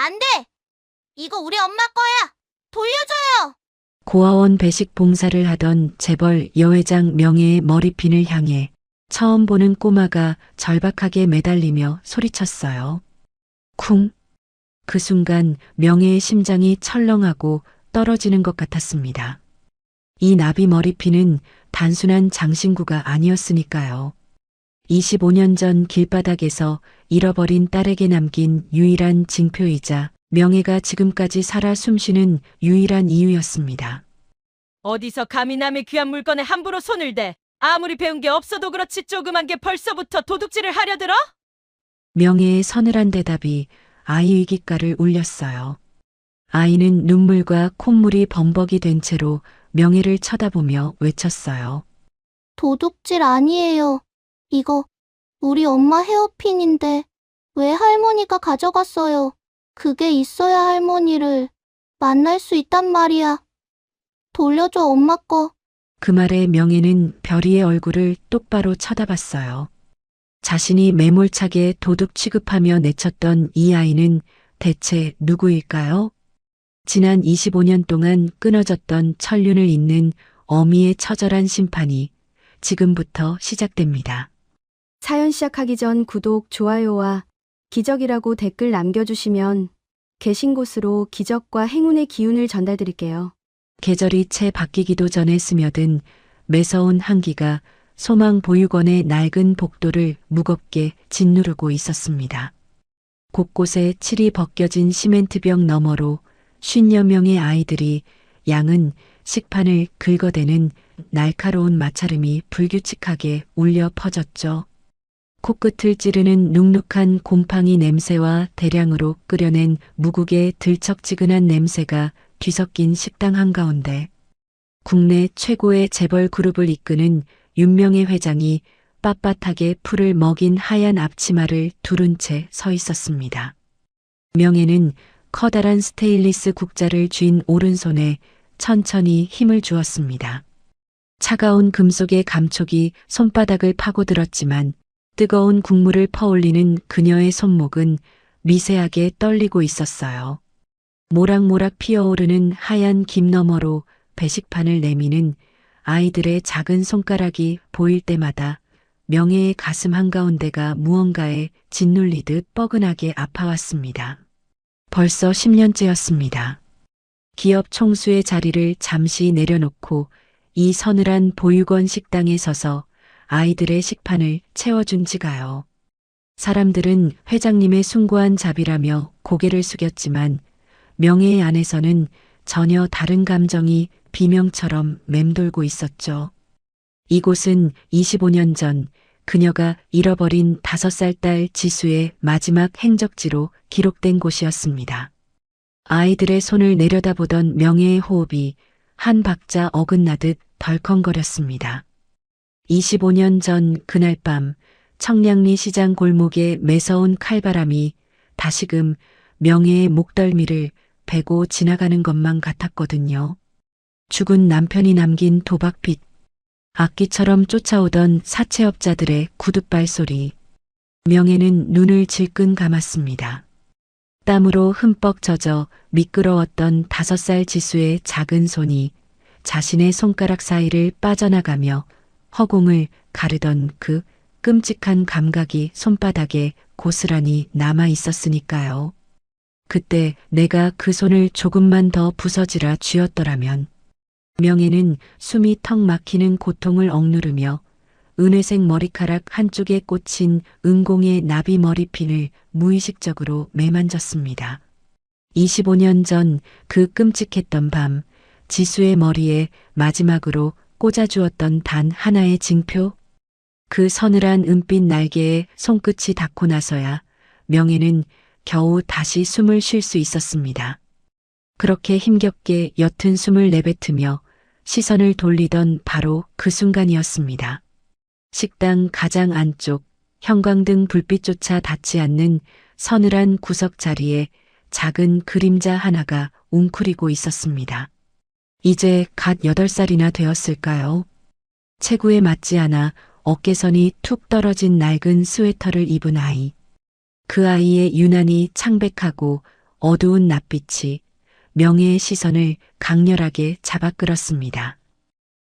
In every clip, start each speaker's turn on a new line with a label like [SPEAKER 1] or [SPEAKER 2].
[SPEAKER 1] 안 돼! 이거 우리 엄마 거야! 돌려줘요!
[SPEAKER 2] 고아원 배식 봉사를 하던 재벌 여회장 명예의 머리핀을 향해 처음 보는 꼬마가 절박하게 매달리며 소리쳤어요. 쿵! 그 순간 명예의 심장이 철렁하고 떨어지는 것 같았습니다. 이 나비 머리핀은 단순한 장신구가 아니었으니까요. 25년 전 길바닥에서 잃어버린 딸에게 남긴 유일한 징표이자 명예가 지금까지 살아 숨쉬는 유일한 이유였습니다.
[SPEAKER 3] 어디서 감히 남의 귀한 물건에 함부로 손을 대. 아무리 배운 게 없어도 그렇지 조그만 게 벌써부터 도둑질을 하려 들어?
[SPEAKER 2] 명예의 서늘한 대답이 아이의 귓가를 울렸어요. 아이는 눈물과 콧물이 범벅이 된 채로 명예를 쳐다보며 외쳤어요.
[SPEAKER 1] 도둑질 아니에요. 이거 우리 엄마 헤어핀인데 왜 할머니가 가져갔어요? 그게 있어야 할머니를 만날 수 있단 말이야. 돌려줘, 엄마 거.
[SPEAKER 2] 그 말에 명예는 별이의 얼굴을 똑바로 쳐다봤어요. 자신이 매몰차게 도둑 취급하며 내쳤던 이 아이는 대체 누구일까요? 지난 25년 동안 끊어졌던 천륜을 잇는 어미의 처절한 심판이 지금부터 시작됩니다.
[SPEAKER 4] 사연 시작하기 전 구독, 좋아요와 기적이라고 댓글 남겨주시면 계신 곳으로 기적과 행운의 기운을 전달드릴게요.
[SPEAKER 2] 계절이 채 바뀌기도 전에 스며든 매서운 한기가 소망 보육원의 낡은 복도를 무겁게 짓누르고 있었습니다. 곳곳에 칠이 벗겨진 시멘트벽 너머로 50여 명의 아이들이 양은 식판을 긁어대는 날카로운 마찰음이 불규칙하게 울려 퍼졌죠. 코끝을 찌르는 눅눅한 곰팡이 냄새와 대량으로 끓여낸 무국의 들척지근한 냄새가 뒤섞인 식당 한가운데 국내 최고의 재벌 그룹을 이끄는 윤명의 회장이 빳빳하게 풀을 먹인 하얀 앞치마를 두른 채 서 있었습니다. 명예는 커다란 스테인리스 국자를 쥔 오른손에 천천히 힘을 주었습니다. 차가운 금속의 감촉이 손바닥을 파고들었지만 뜨거운 국물을 퍼올리는 그녀의 손목은 미세하게 떨리고 있었어요. 모락모락 피어오르는 하얀 김 너머로 배식판을 내미는 아이들의 작은 손가락이 보일 때마다 명예의 가슴 한가운데가 무언가에 짓눌리듯 뻐근하게 아파왔습니다. 벌써 10년째였습니다. 기업 총수의 자리를 잠시 내려놓고 이 서늘한 보육원 식당에 서서 아이들의 식판을 채워준 지가요. 사람들은 회장님의 숭고한 자비라며 고개를 숙였지만 명예의 안에서는 전혀 다른 감정이 비명처럼 맴돌고 있었죠. 이곳은 25년 전 그녀가 잃어버린 5살 딸 지수의 마지막 행적지로 기록된 곳이었습니다. 아이들의 손을 내려다보던 명예의 호흡이 한 박자 어긋나듯 덜컹거렸습니다. 25년 전 그날 밤 청량리 시장 골목의 매서운 칼바람이 다시금 명예의 목덜미를 베고 지나가는 것만 같았거든요. 죽은 남편이 남긴 도박빚, 악기처럼 쫓아오던 사채업자들의 구둣발 소리. 명예는 눈을 질끈 감았습니다. 땀으로 흠뻑 젖어 미끄러웠던 5살 지수의 작은 손이 자신의 손가락 사이를 빠져나가며 허공을 가르던 그 끔찍한 감각이 손바닥에 고스란히 남아 있었으니까요. 그때 내가 그 손을 조금만 더 부서지라 쥐었더라면. 명예는 숨이 턱 막히는 고통을 억누르며 은회색 머리카락 한쪽에 꽂힌 은공의 나비 머리핀을 무의식적으로 매만졌습니다. 25년 전 그 끔찍했던 밤 지수의 머리에 마지막으로 꽂아주었던 단 하나의 징표. 그 서늘한 은빛 날개에 손끝이 닿고 나서야 명예는 겨우 다시 숨을 쉴 수 있었습니다. 그렇게 힘겹게 옅은 숨을 내뱉으며 시선을 돌리던 바로 그 순간이었습니다. 식당 가장 안쪽 형광등 불빛조차 닿지 않는 서늘한 구석 자리에 작은 그림자 하나가 웅크리고 있었습니다. 이제 갓 8살이나 되었을까요? 체구에 맞지 않아 어깨선이 툭 떨어진 낡은 스웨터를 입은 아이. 그 아이의 유난히 창백하고 어두운 낯빛이 명예의 시선을 강렬하게 잡아끌었습니다.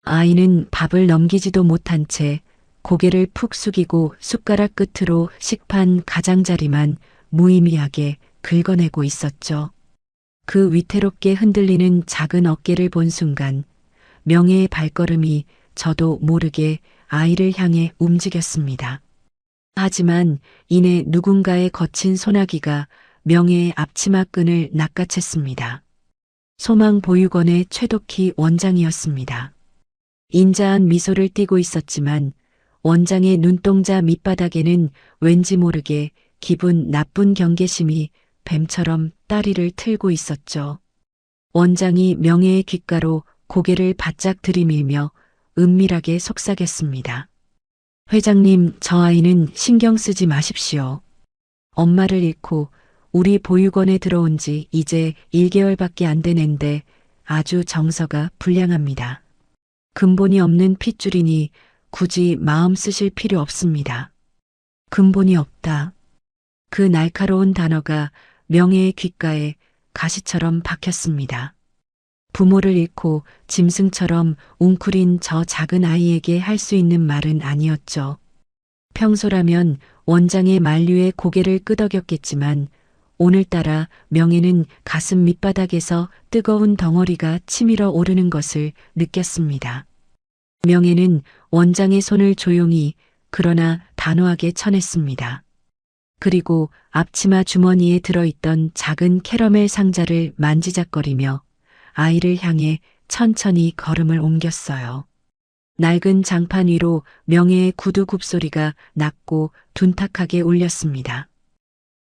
[SPEAKER 2] 아이는 밥을 넘기지도 못한 채 고개를 푹 숙이고 숟가락 끝으로 식판 가장자리만 무의미하게 긁어내고 있었죠. 그 위태롭게 흔들리는 작은 어깨를 본 순간 명예의 발걸음이 저도 모르게 아이를 향해 움직였습니다. 하지만 이내 누군가의 거친 소나기가 명예의 앞치마 끈을 낚아챘습니다. 소망보육원의 최덕희 원장이었습니다. 인자한 미소를 띠고 있었지만 원장의 눈동자 밑바닥에는 왠지 모르게 기분 나쁜 경계심이 뱀처럼 다리를 틀고 있었죠. 원장이 명예의 귓가로 고개를 바짝 들이밀며 은밀하게 속삭였습니다. 회장님, 저 아이는 신경 쓰지 마십시오. 엄마를 잃고 우리 보육원에 들어온 지 이제 1개월밖에 안 된 앤데 아주 정서가 불량합니다. 근본이 없는 핏줄이니 굳이 마음 쓰실 필요 없습니다. 근본이 없다. 그 날카로운 단어가 명예의 귓가에 가시처럼 박혔습니다. 부모를 잃고 짐승처럼 웅크린 저 작은 아이에게 할 수 있는 말은 아니었죠. 평소라면 원장의 만류에 고개를 끄덕였겠지만 오늘따라 명예는 가슴 밑바닥에서 뜨거운 덩어리가 치밀어 오르는 것을 느꼈습니다. 명예는 원장의 손을 조용히 그러나 단호하게 쳐냈습니다. 그리고 앞치마 주머니에 들어있던 작은 캐러멜 상자를 만지작거리며 아이를 향해 천천히 걸음을 옮겼어요. 낡은 장판 위로 명예의 구두 굽소리가 낮고 둔탁하게 울렸습니다.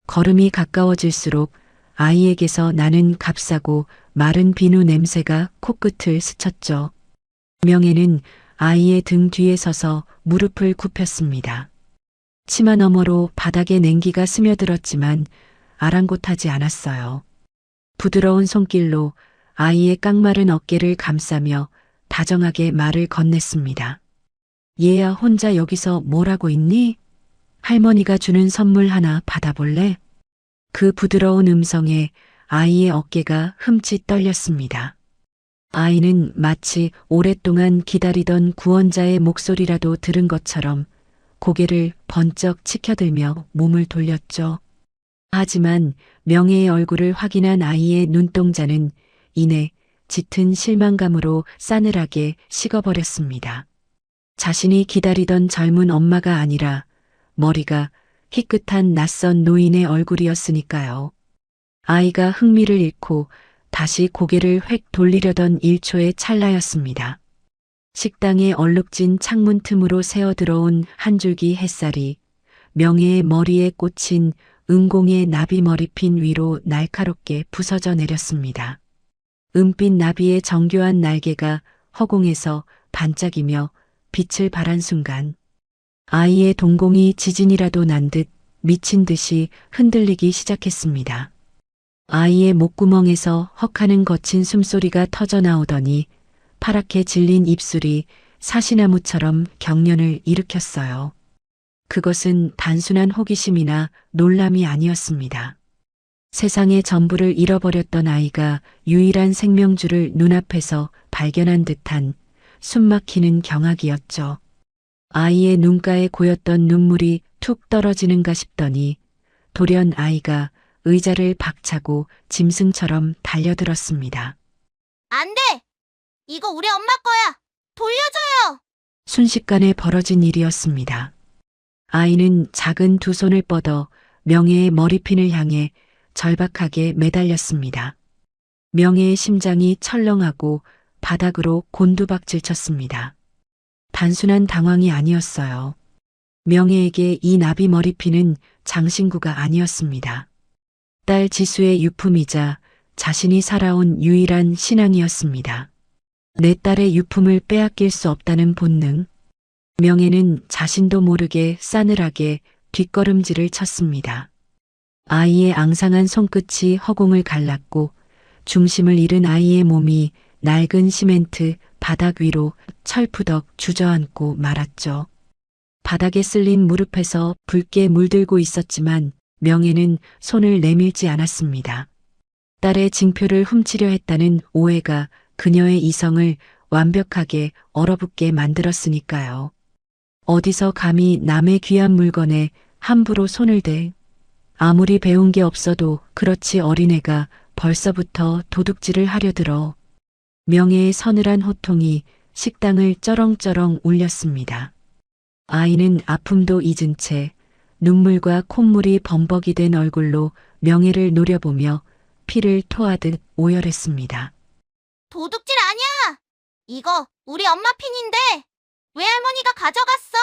[SPEAKER 2] 걸음이 가까워질수록 아이에게서 나는 값싸고 마른 비누 냄새가 코끝을 스쳤죠. 명예는 아이의 등 뒤에 서서 무릎을 굽혔습니다. 치마 너머로 바닥에 냉기가 스며들었지만 아랑곳하지 않았어요. 부드러운 손길로 아이의 깡마른 어깨를 감싸며 다정하게 말을 건넸습니다. 얘야, 혼자 여기서 뭘 하고 있니? 할머니가 주는 선물 하나 받아볼래? 그 부드러운 음성에 아이의 어깨가 흠칫 떨렸습니다. 아이는 마치 오랫동안 기다리던 구원자의 목소리라도 들은 것처럼 고개를 번쩍 치켜들며 몸을 돌렸죠. 하지만 명예의 얼굴을 확인한 아이의 눈동자는 이내 짙은 실망감으로 싸늘하게 식어버렸습니다. 자신이 기다리던 젊은 엄마가 아니라 머리가 희끗한 낯선 노인의 얼굴이었으니까요. 아이가 흥미를 잃고 다시 고개를 획 돌리려던 1초의 찰나였습니다. 식당의 얼룩진 창문 틈으로 새어 들어온 한 줄기 햇살이 명예의 머리에 꽂힌 은공의 나비 머리핀 위로 날카롭게 부서져 내렸습니다. 은빛 나비의 정교한 날개가 허공에서 반짝이며 빛을 발한 순간 아이의 동공이 지진이라도 난 듯 미친 듯이 흔들리기 시작했습니다. 아이의 목구멍에서 헉하는 거친 숨소리가 터져 나오더니 파랗게 질린 입술이 사시나무처럼 경련을 일으켰어요. 그것은 단순한 호기심이나 놀람이 아니었습니다. 세상의 전부를 잃어버렸던 아이가 유일한 생명줄을 눈앞에서 발견한 듯한 숨막히는 경악이었죠. 아이의 눈가에 고였던 눈물이 툭 떨어지는가 싶더니 돌연 아이가 의자를 박차고 짐승처럼 달려들었습니다.
[SPEAKER 1] 안 돼! 이거 우리 엄마 거야! 돌려줘요!
[SPEAKER 2] 순식간에 벌어진 일이었습니다. 아이는 작은 두 손을 뻗어 명예의 머리핀을 향해 절박하게 매달렸습니다. 명예의 심장이 철렁하고 바닥으로 곤두박질 쳤습니다. 단순한 당황이 아니었어요. 명예에게 이 나비 머리핀은 장신구가 아니었습니다. 딸 지수의 유품이자 자신이 살아온 유일한 신앙이었습니다. 내 딸의 유품을 빼앗길 수 없다는 본능. 명예는 자신도 모르게 싸늘하게 뒷걸음질을 쳤습니다. 아이의 앙상한 손끝이 허공을 갈랐고 중심을 잃은 아이의 몸이 낡은 시멘트 바닥 위로 철푸덕 주저앉고 말았죠. 바닥에 쓸린 무릎에서 붉게 물들고 있었지만 명예는 손을 내밀지 않았습니다. 딸의 징표를 훔치려 했다는 오해가 그녀의 이성을 완벽하게 얼어붙게 만들었으니까요. 어디서 감히 남의 귀한 물건에 함부로 손을 대. 아무리 배운 게 없어도 그렇지 어린애가 벌써부터 도둑질을 하려 들어. 명예의 서늘한 호통이 식당을 쩌렁쩌렁 울렸습니다. 아이는 아픔도 잊은 채 눈물과 콧물이 범벅이 된 얼굴로 명예를 노려보며 피를 토하듯 오열했습니다.
[SPEAKER 1] 도둑질 아니야! 이거 우리 엄마 핀인데 왜 할머니가 가져갔어?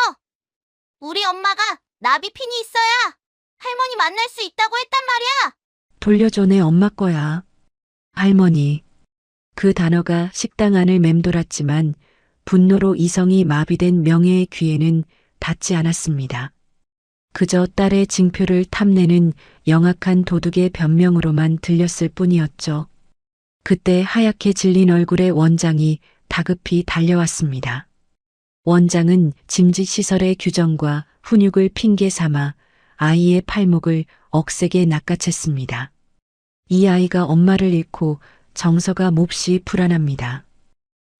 [SPEAKER 1] 우리 엄마가 나비 핀이 있어야 할머니 만날 수 있다고 했단 말이야!
[SPEAKER 2] 돌려줘, 내 엄마 거야. 할머니. 그 단어가 식당 안을 맴돌았지만 분노로 이성이 마비된 명예의 귀에는 닿지 않았습니다. 그저 딸의 징표를 탐내는 영악한 도둑의 변명으로만 들렸을 뿐이었죠. 그때 하얗게 질린 얼굴의 원장이 다급히 달려왔습니다. 원장은 짐짓시설의 규정과 훈육을 핑계 삼아 아이의 팔목을 억세게 낚아챘습니다. 이 아이가 엄마를 잃고 정서가 몹시 불안합니다.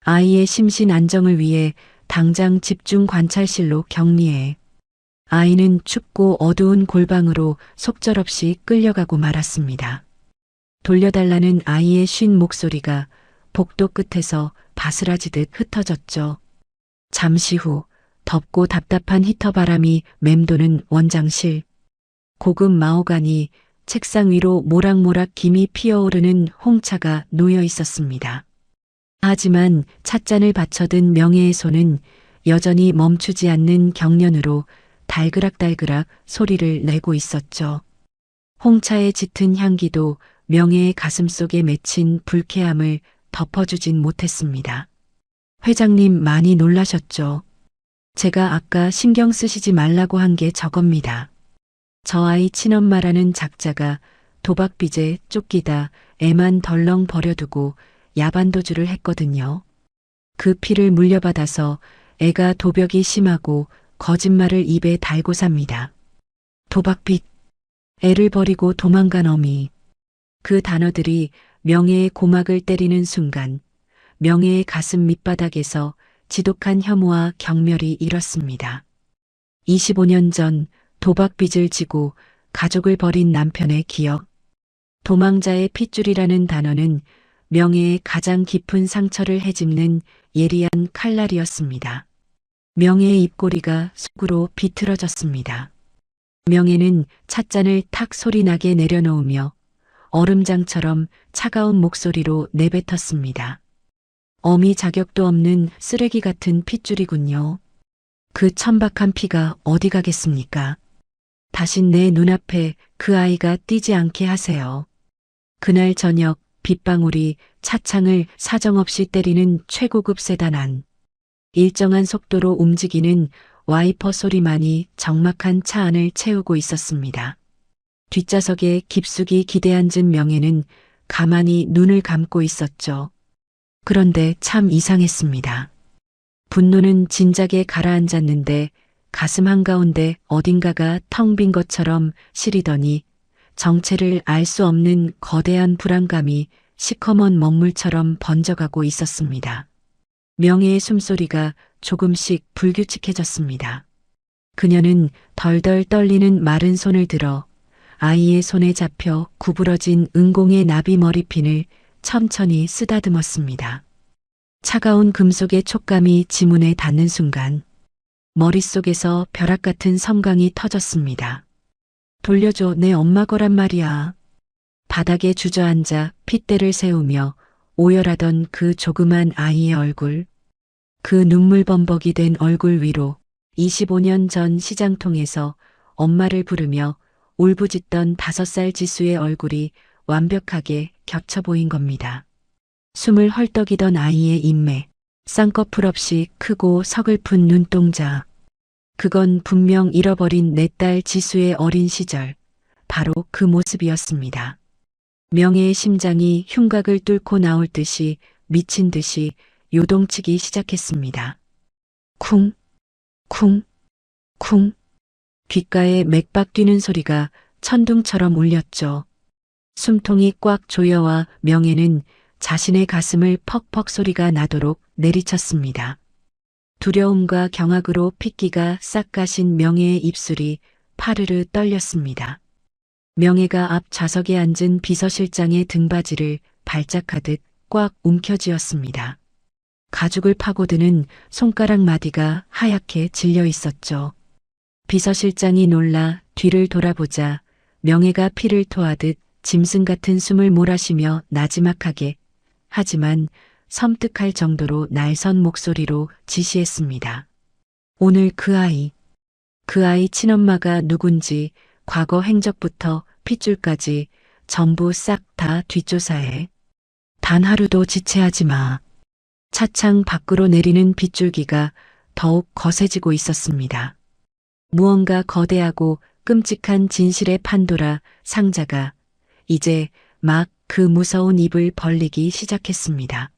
[SPEAKER 2] 아이의 심신 안정을 위해 당장 집중 관찰실로 격리해. 아이는 춥고 어두운 골방으로 속절없이 끌려가고 말았습니다. 돌려달라는 아이의 쉰 목소리가 복도 끝에서 바스라지듯 흩어졌죠. 잠시 후 덥고 답답한 히터 바람이 맴도는 원장실. 고급 마호가니 책상 위로 모락모락 김이 피어오르는 홍차가 놓여 있었습니다. 하지만 찻잔을 받쳐든 명예의 손은 여전히 멈추지 않는 경련으로 달그락달그락 소리를 내고 있었죠. 홍차의 짙은 향기도 명예의 가슴 속에 맺힌 불쾌함을 덮어주진 못했습니다. 회장님 많이 놀라셨죠? 제가 아까 신경 쓰시지 말라고 한 게 저겁니다. 저 아이 친엄마라는 작자가 도박빚에 쫓기다 애만 덜렁 버려두고 야반도주를 했거든요. 그 피를 물려받아서 애가 도벽이 심하고 거짓말을 입에 달고 삽니다. 도박빚, 애를 버리고 도망간 어미. 그 단어들이 명예의 고막을 때리는 순간 명예의 가슴 밑바닥에서 지독한 혐오와 경멸이 일었습니다. 25년 전 도박빚을 지고 가족을 버린 남편의 기억. 도망자의 핏줄이라는 단어는 명예의 가장 깊은 상처를 헤집는 예리한 칼날이었습니다. 명예의 입꼬리가 속으로 비틀어졌습니다. 명예는 찻잔을 탁 소리나게 내려놓으며 얼음장처럼 차가운 목소리로 내뱉었습니다. 어미 자격도 없는 쓰레기 같은 핏줄이군요. 그 천박한 피가 어디 가겠습니까? 다신 내 눈앞에 그 아이가 뛰지 않게 하세요. 그날 저녁 빗방울이 차창을 사정없이 때리는 최고급 세단 안. 일정한 속도로 움직이는 와이퍼 소리만이 적막한 차 안을 채우고 있었습니다. 뒷좌석에 깊숙이 기대앉은 명예는 가만히 눈을 감고 있었죠. 그런데 참 이상했습니다. 분노는 진작에 가라앉았는데 가슴 한가운데 어딘가가 텅 빈 것처럼 시리더니 정체를 알 수 없는 거대한 불안감이 시커먼 먹물처럼 번져가고 있었습니다. 명예의 숨소리가 조금씩 불규칙해졌습니다. 그녀는 덜덜 떨리는 마른 손을 들어 아이의 손에 잡혀 구부러진 은공의 나비 머리핀을 천천히 쓰다듬었습니다. 차가운 금속의 촉감이 지문에 닿는 순간 머릿속에서 벼락 같은 섬광이 터졌습니다. 돌려줘, 내 엄마 거란 말이야. 바닥에 주저앉아 핏대를 세우며 오열하던 그 조그만 아이의 얼굴. 그 눈물 범벅이 된 얼굴 위로 25년 전 시장통에서 엄마를 부르며 울부짖던 5살 지수의 얼굴이 완벽하게 겹쳐 보인 겁니다. 숨을 헐떡이던 아이의 인맥, 쌍꺼풀 없이 크고 서글픈 눈동자. 그건 분명 잃어버린 내 딸 지수의 어린 시절, 바로 그 모습이었습니다. 명예의 심장이 흉곽을 뚫고 나올 듯이 미친 듯이 요동치기 시작했습니다. 쿵, 쿵, 쿵. 귓가에 맥박 뛰는 소리가 천둥처럼 울렸죠. 숨통이 꽉 조여와 명예는 자신의 가슴을 퍽퍽 소리가 나도록 내리쳤습니다. 두려움과 경악으로 핏기가 싹 가신 명예의 입술이 파르르 떨렸습니다. 명예가 앞 좌석에 앉은 비서실장의 등받이를 발작하듯 꽉 움켜쥐었습니다. 가죽을 파고드는 손가락 마디가 하얗게 질려 있었죠. 비서실장이 놀라 뒤를 돌아보자 명예가 피를 토하듯 짐승 같은 숨을 몰아쉬며 나지막하게 하지만 섬뜩할 정도로 날선 목소리로 지시했습니다. 오늘 그 아이 친엄마가 누군지 과거 행적부터 핏줄까지 전부 싹 다 뒷조사해. 단 하루도 지체하지 마. 차창 밖으로 내리는 빗줄기가 더욱 거세지고 있었습니다. 무언가 거대하고 끔찍한 진실의 판도라 상자가 이제 막 그 무서운 입을 벌리기 시작했습니다.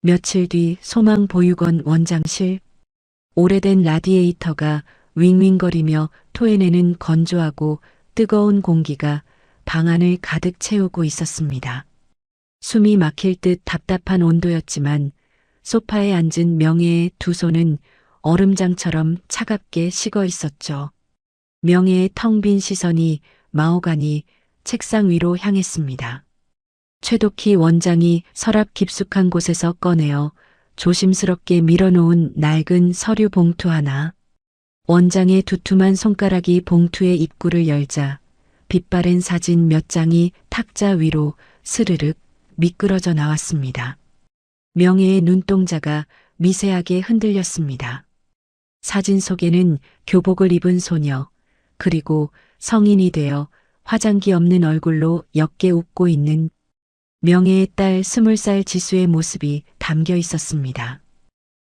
[SPEAKER 2] 며칠 뒤 소망보육원 원장실. 오래된 라디에이터가 윙윙거리며 토해내는 건조하고 뜨거운 공기가 방 안을 가득 채우고 있었습니다. 숨이 막힐 듯 답답한 온도였지만 소파에 앉은 명예의 두 손은 얼음장처럼 차갑게 식어 있었죠. 명예의 텅 빈 시선이 마오가니 책상 위로 향했습니다. 최덕희 원장이 서랍 깊숙한 곳에서 꺼내어 조심스럽게 밀어놓은 낡은 서류 봉투 하나. 원장의 두툼한 손가락이 봉투의 입구를 열자 빛바랜 사진 몇 장이 탁자 위로 스르륵 미끄러져 나왔습니다. 명예의 눈동자가 미세하게 흔들렸습니다. 사진 속에는 교복을 입은 소녀, 그리고 성인이 되어 화장기 없는 얼굴로 옅게 웃고 있는 명예의 딸 20살 지수의 모습이 담겨 있었습니다.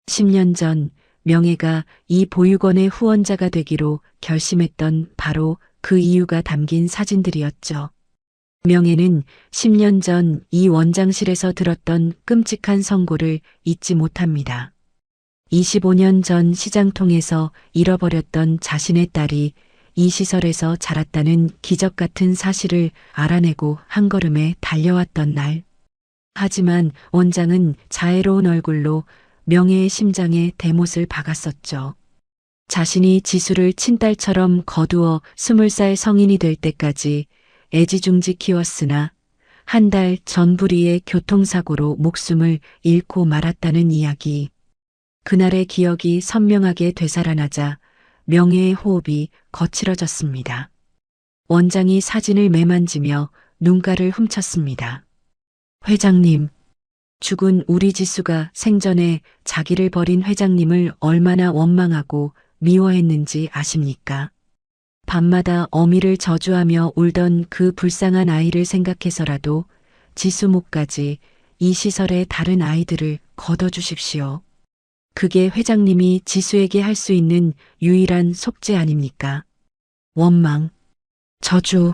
[SPEAKER 2] 10년 전 명예가 이 보육원의 후원자가 되기로 결심했던 바로 그 이유가 담긴 사진들이었죠. 명예는 10년 전 이 원장실에서 들었던 끔찍한 선고를 잊지 못합니다. 25년 전 시장통에서 잃어버렸던 자신의 딸이 이 시설에서 자랐다는 기적 같은 사실을 알아내고 한 걸음에 달려왔던 날. 하지만 원장은 자애로운 얼굴로 명예의 심장에 대못을 박았었죠. 자신이 지수를 친딸처럼 거두어 20살 성인이 될 때까지 애지중지 키웠으나 한 달 전 불의의 교통사고로 목숨을 잃고 말았다는 이야기. 그날의 기억이 선명하게 되살아나자 명예의 호흡이 거칠어졌습니다. 원장이 사진을 매만지며 눈가를 훔쳤습니다. 회장님, 죽은 우리 지수가 생전에 자기를 버린 회장님을 얼마나 원망하고 미워했는지 아십니까? 밤마다 어미를 저주하며 울던 그 불쌍한 아이를 생각해서라도 지수 목까지 이 시설의 다른 아이들을 걷어주십시오. 그게 회장님이 지수에게 할 수 있는 유일한 속죄 아닙니까? 원망, 저주,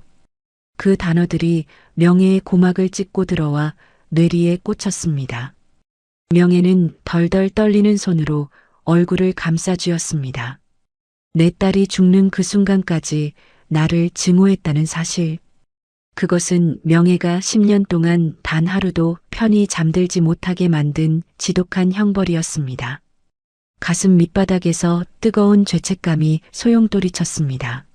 [SPEAKER 2] 그 단어들이 명예의 고막을 찢고 들어와 뇌리에 꽂혔습니다. 명예는 덜덜 떨리는 손으로 얼굴을 감싸쥐었습니다. 내 딸이 죽는 그 순간까지 나를 증오했다는 사실. 그것은 명예가 10년 동안 단 하루도 편히 잠들지 못하게 만든 지독한 형벌이었습니다. 가슴 밑바닥에서 뜨거운 죄책감이 소용돌이쳤습니다.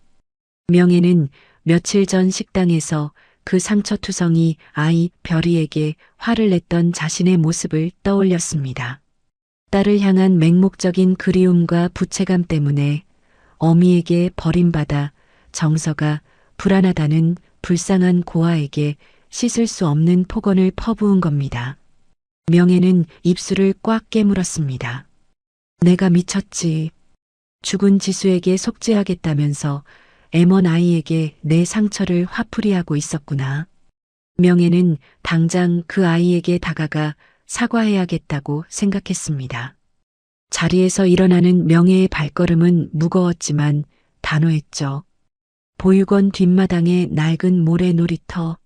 [SPEAKER 2] 명예는 며칠 전 식당에서 그 상처투성이 아이 별이에게 화를 냈던 자신의 모습을 떠올렸습니다. 딸을 향한 맹목적인 그리움과 부채감 때문에 어미에게 버림받아 정서가 불안하다는 불쌍한 고아에게 씻을 수 없는 폭언을 퍼부은 겁니다. 명예는 입술을 꽉 깨물었습니다. 내가 미쳤지. 죽은 지수에게 속죄하겠다면서 M1 아이에게 내 상처를 화풀이하고 있었구나. 명예는 당장 그 아이에게 다가가 사과해야겠다고 생각했습니다. 자리에서 일어나는 명예의 발걸음은 무거웠지만 단호했죠. 보육원 뒷마당의 낡은 모래 놀이터.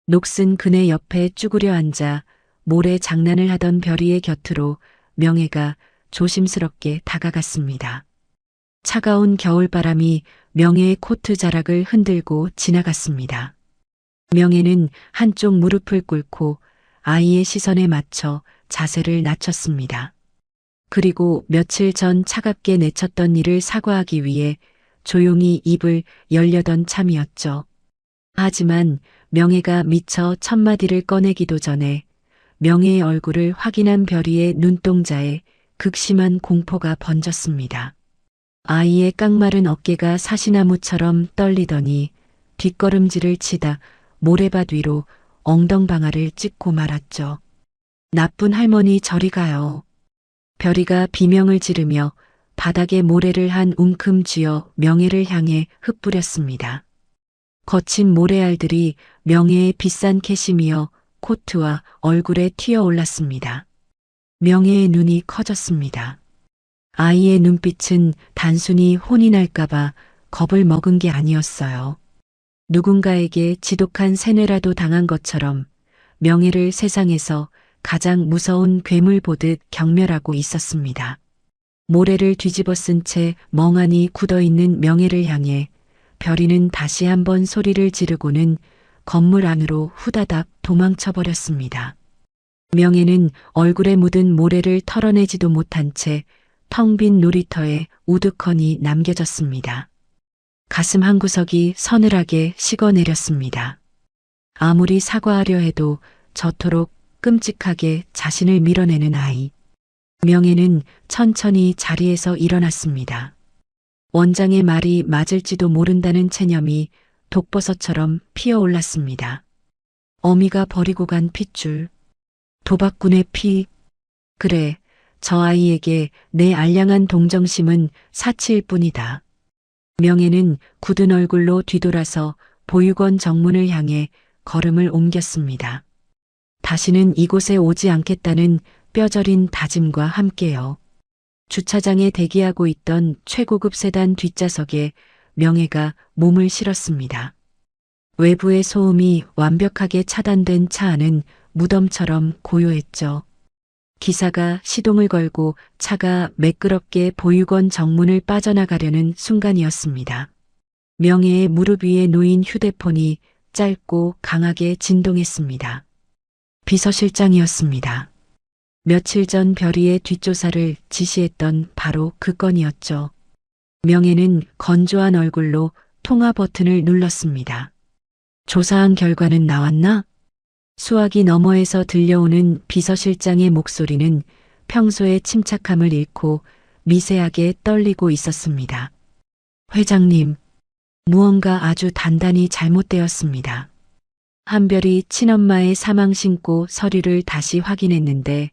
[SPEAKER 2] 녹슨 그네 옆에 쭈그려 앉아 모래 장난을 하던 별이의 곁으로 명예가 조심스럽게 다가갔습니다. 차가운 겨울바람이 명예의 코트 자락을 흔들고 지나갔습니다. 명혜는 한쪽 무릎을 꿇고 아이의 시선에 맞춰 자세를 낮췄습니다. 그리고 며칠 전 차갑게 내쳤던 일을 사과하기 위해 조용히 입을 열려던 참이었죠. 하지만 명혜가 미처 첫마디를 꺼내기도 전에 명혜의 얼굴을 확인한 별이의 눈동자에 극심한 공포가 번졌습니다. 아이의 깡마른 어깨가 사시나무처럼 떨리더니 뒷걸음질을 치다 모래밭 위로 엉덩방아를 찍고 말았죠. 나쁜 할머니 저리 가요. 별이가 비명을 지르며 바닥에 모래를 한 움큼 쥐어 명혜를 향해 흩뿌렸습니다. 거친 모래알들이 명혜의 비싼 캐시미어 코트와 얼굴에 튀어 올랐습니다. 명혜의 눈이 커졌습니다. 아이의 눈빛은 단순히 혼이 날까봐 겁을 먹은 게 아니었어요. 누군가에게 지독한 세뇌라도 당한 것처럼 명혜를 세상에서 가장 무서운 괴물 보듯 경멸하고 있었습니다. 모래를 뒤집어 쓴 채 멍하니 굳어있는 명혜를 향해 별이는 다시 한번 소리를 지르고는 건물 안으로 후다닥 도망쳐버렸습니다. 명혜는 얼굴에 묻은 모래를 털어내지도 못한 채 텅 빈 놀이터에 우두커니 남겨졌습니다. 가슴 한구석이 서늘하게 식어내렸습니다. 아무리 사과하려 해도 저토록 끔찍하게 자신을 밀어내는 아이. 명혜는 천천히 자리에서 일어났습니다. 원장의 말이 맞을지도 모른다는 체념이 독버섯처럼 피어올랐습니다. 어미가 버리고 간 핏줄. 도박꾼의 피. 그래, 저 아이에게 내 알량한 동정심은 사치일 뿐이다. 명혜는 굳은 얼굴로 뒤돌아서 보육원 정문을 향해 걸음을 옮겼습니다. 다시는 이곳에 오지 않겠다는 뼈저린 다짐과 함께요. 주차장에 대기하고 있던 최고급 세단 뒷좌석에 명혜가 몸을 실었습니다. 외부의 소음이 완벽하게 차단된 차 안은 무덤처럼 고요했죠. 기사가 시동을 걸고 차가 매끄럽게 보육원 정문을 빠져나가려는 순간이었습니다. 명혜의 무릎 위에 놓인 휴대폰이 짧고 강하게 진동했습니다. 비서실장이었습니다. 며칠 전 별이의 뒷조사를 지시했던 바로 그 건이었죠. 명혜는 건조한 얼굴로 통화 버튼을 눌렀습니다. 조사한 결과는 나왔나? 수화기 너머에서 들려오는 비서실장의 목소리는 평소의 침착함을 잃고 미세하게 떨리고 있었습니다. 회장님, 무언가 아주 단단히 잘못되었습니다. 한별이 친엄마의 사망 신고 서류를 다시 확인했는데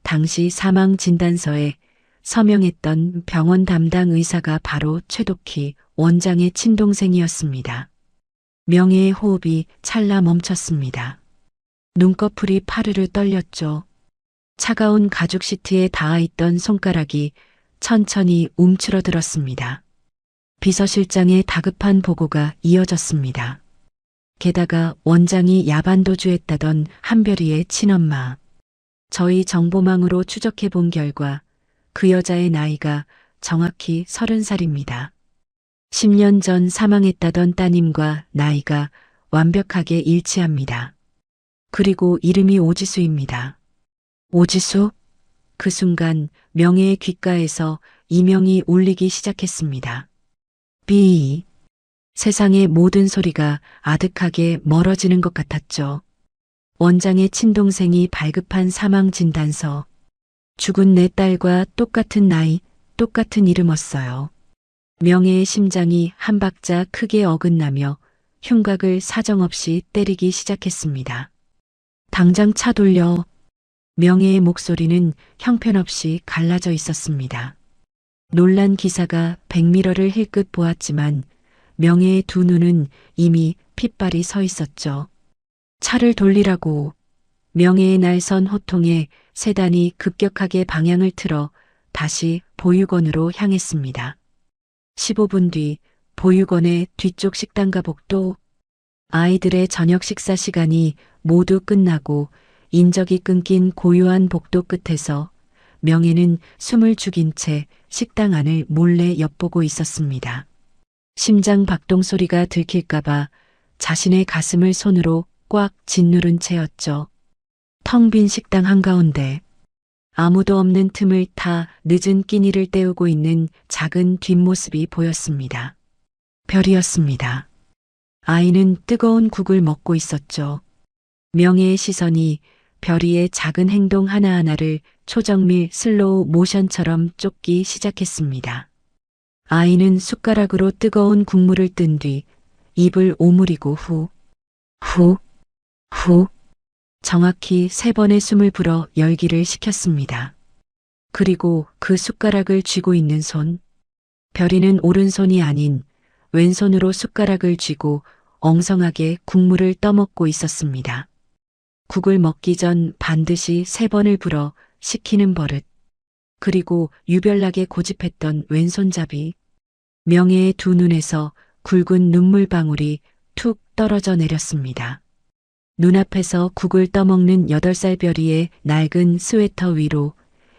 [SPEAKER 2] 당시 사망 진단서에 서명했던 병원 담당 의사가 바로 최덕희 원장의 친동생이었습니다. 명혜의 호흡이 찰나 멈췄습니다. 눈꺼풀이 파르르 떨렸죠. 차가운 가죽 시트에 닿아있던 손가락이 천천히 움츠러들었습니다. 비서실장의 다급한 보고가 이어졌습니다. 게다가 원장이 야반도주했다던 한별이의 친엄마. 저희 정보망으로 추적해 본 결과 그 여자의 나이가 정확히 30살입니다. 10년 전 사망했다던 따님과 나이가 완벽하게 일치합니다. 그리고 이름이 오지수입니다. 오지수? 그 순간 명혜의 귓가에서 이명이 울리기 시작했습니다. 삐. 세상의 모든 소리가 아득하게 멀어지는 것 같았죠. 원장의 친동생이 발급한 사망 진단서. 죽은 내 딸과 똑같은 나이, 똑같은 이름었어요. 명혜의 심장이 한 박자 크게 어긋나며 흉곽을 사정없이 때리기 시작했습니다. 당장 차 돌려. 명혜의 목소리는 형편없이 갈라져 있었습니다. 놀란 기사가 백미러를 힐끗 보았지만 명혜의 두 눈은 이미 핏발이 서 있었죠. 차를 돌리라고. 명혜의 날선 호통에 세단이 급격하게 방향을 틀어 다시 보육원으로 향했습니다. 15분 뒤 보육원의 뒤쪽 식당과 복도. 아이들의 저녁 식사 시간이 모두 끝나고 인적이 끊긴 고요한 복도 끝에서 명혜는 숨을 죽인 채 식당 안을 몰래 엿보고 있었습니다. 심장 박동 소리가 들킬까봐 자신의 가슴을 손으로 꽉 짓누른 채였죠. 텅 빈 식당 한가운데 아무도 없는 틈을 타 늦은 끼니를 때우고 있는 작은 뒷모습이 보였습니다. 별이었습니다. 아이는 뜨거운 국을 먹고 있었죠. 명예의 시선이 별이의 작은 행동 하나하나를 초정밀 슬로우 모션처럼 쫓기 시작했습니다. 아이는 숟가락으로 뜨거운 국물을 뜬 뒤 입을 오므리고 후 정확히 3번의 숨을 불어 열기를 식혔습니다. 그리고 그 숟가락을 쥐고 있는 손, 별이는 오른손이 아닌 왼손으로 숟가락을 쥐고 엉성하게 국물을 떠먹고 있었습니다. 국을 먹기 전 반드시 3번을 불어 식히는 버릇, 그리고 유별나게 고집했던 왼손잡이. 명예의 두 눈에서 굵은 눈물방울이 툭 떨어져 내렸습니다. 눈앞에서 국을 떠먹는 8살 별이의 낡은 스웨터 위로